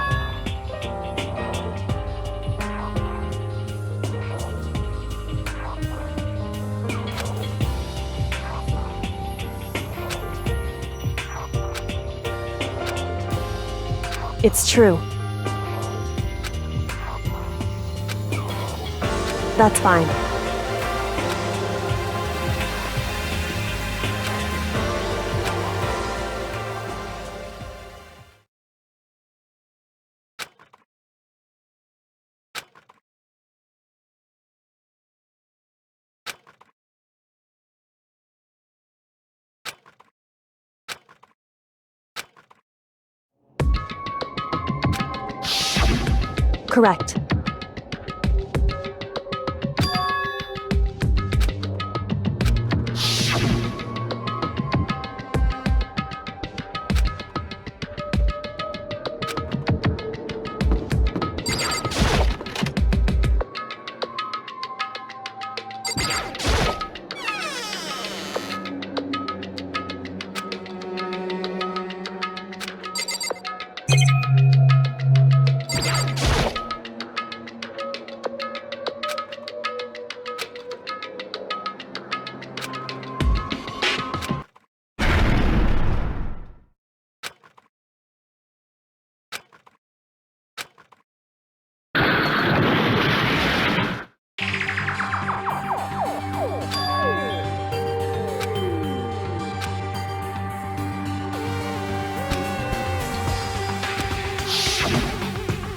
It's true. That's fine. Correct.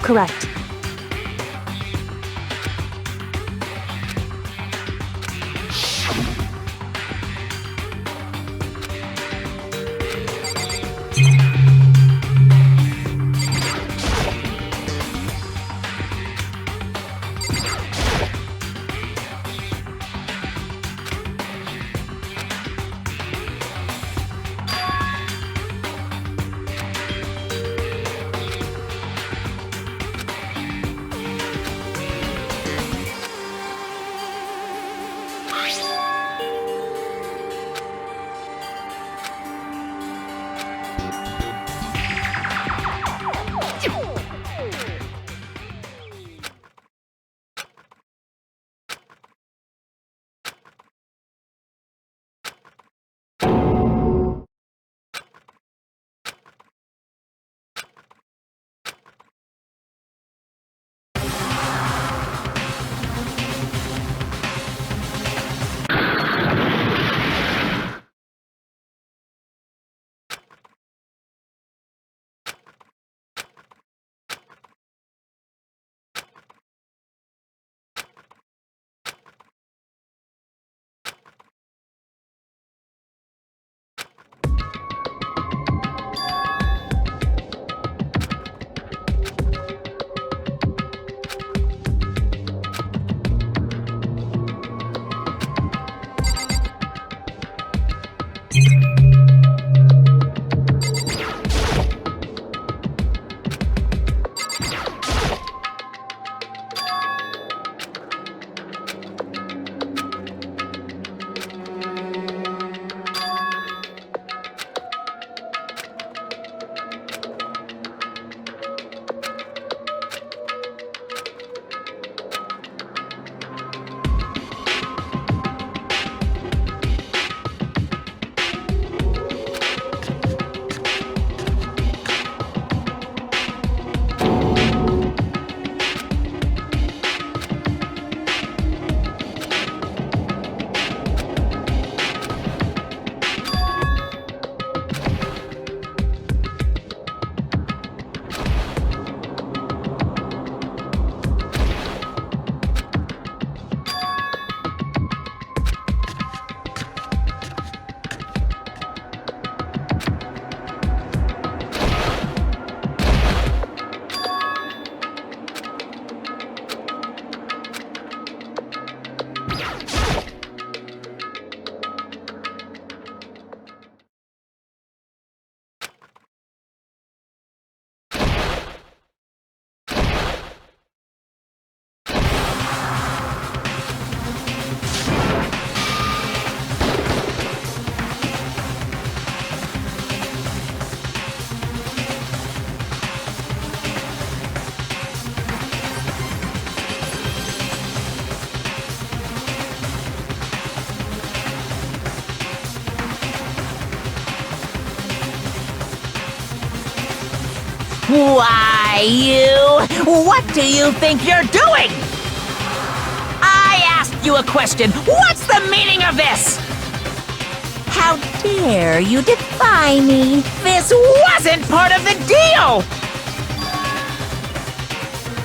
Correct. Why, you... What do you think you're doing? I you a question. What's the meaning of this? How dare you defy me? This wasn't part of the deal!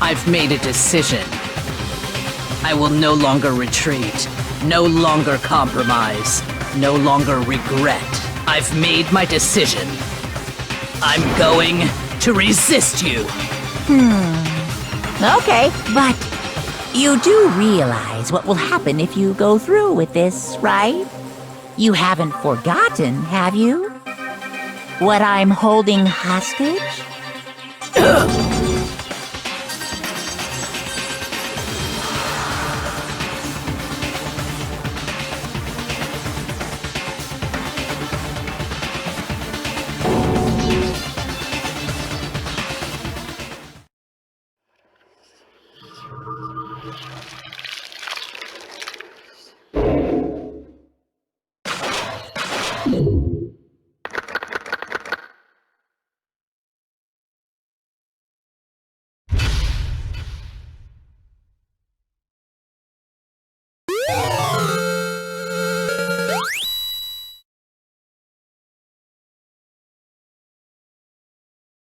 I've made a decision. I will no longer retreat, no longer compromise, no longer regret. I've made my decision. I'm going to resist you. Okay, but you do realize what will happen if you go through with this, right? You haven't forgotten, have you? What I'm holding hostage?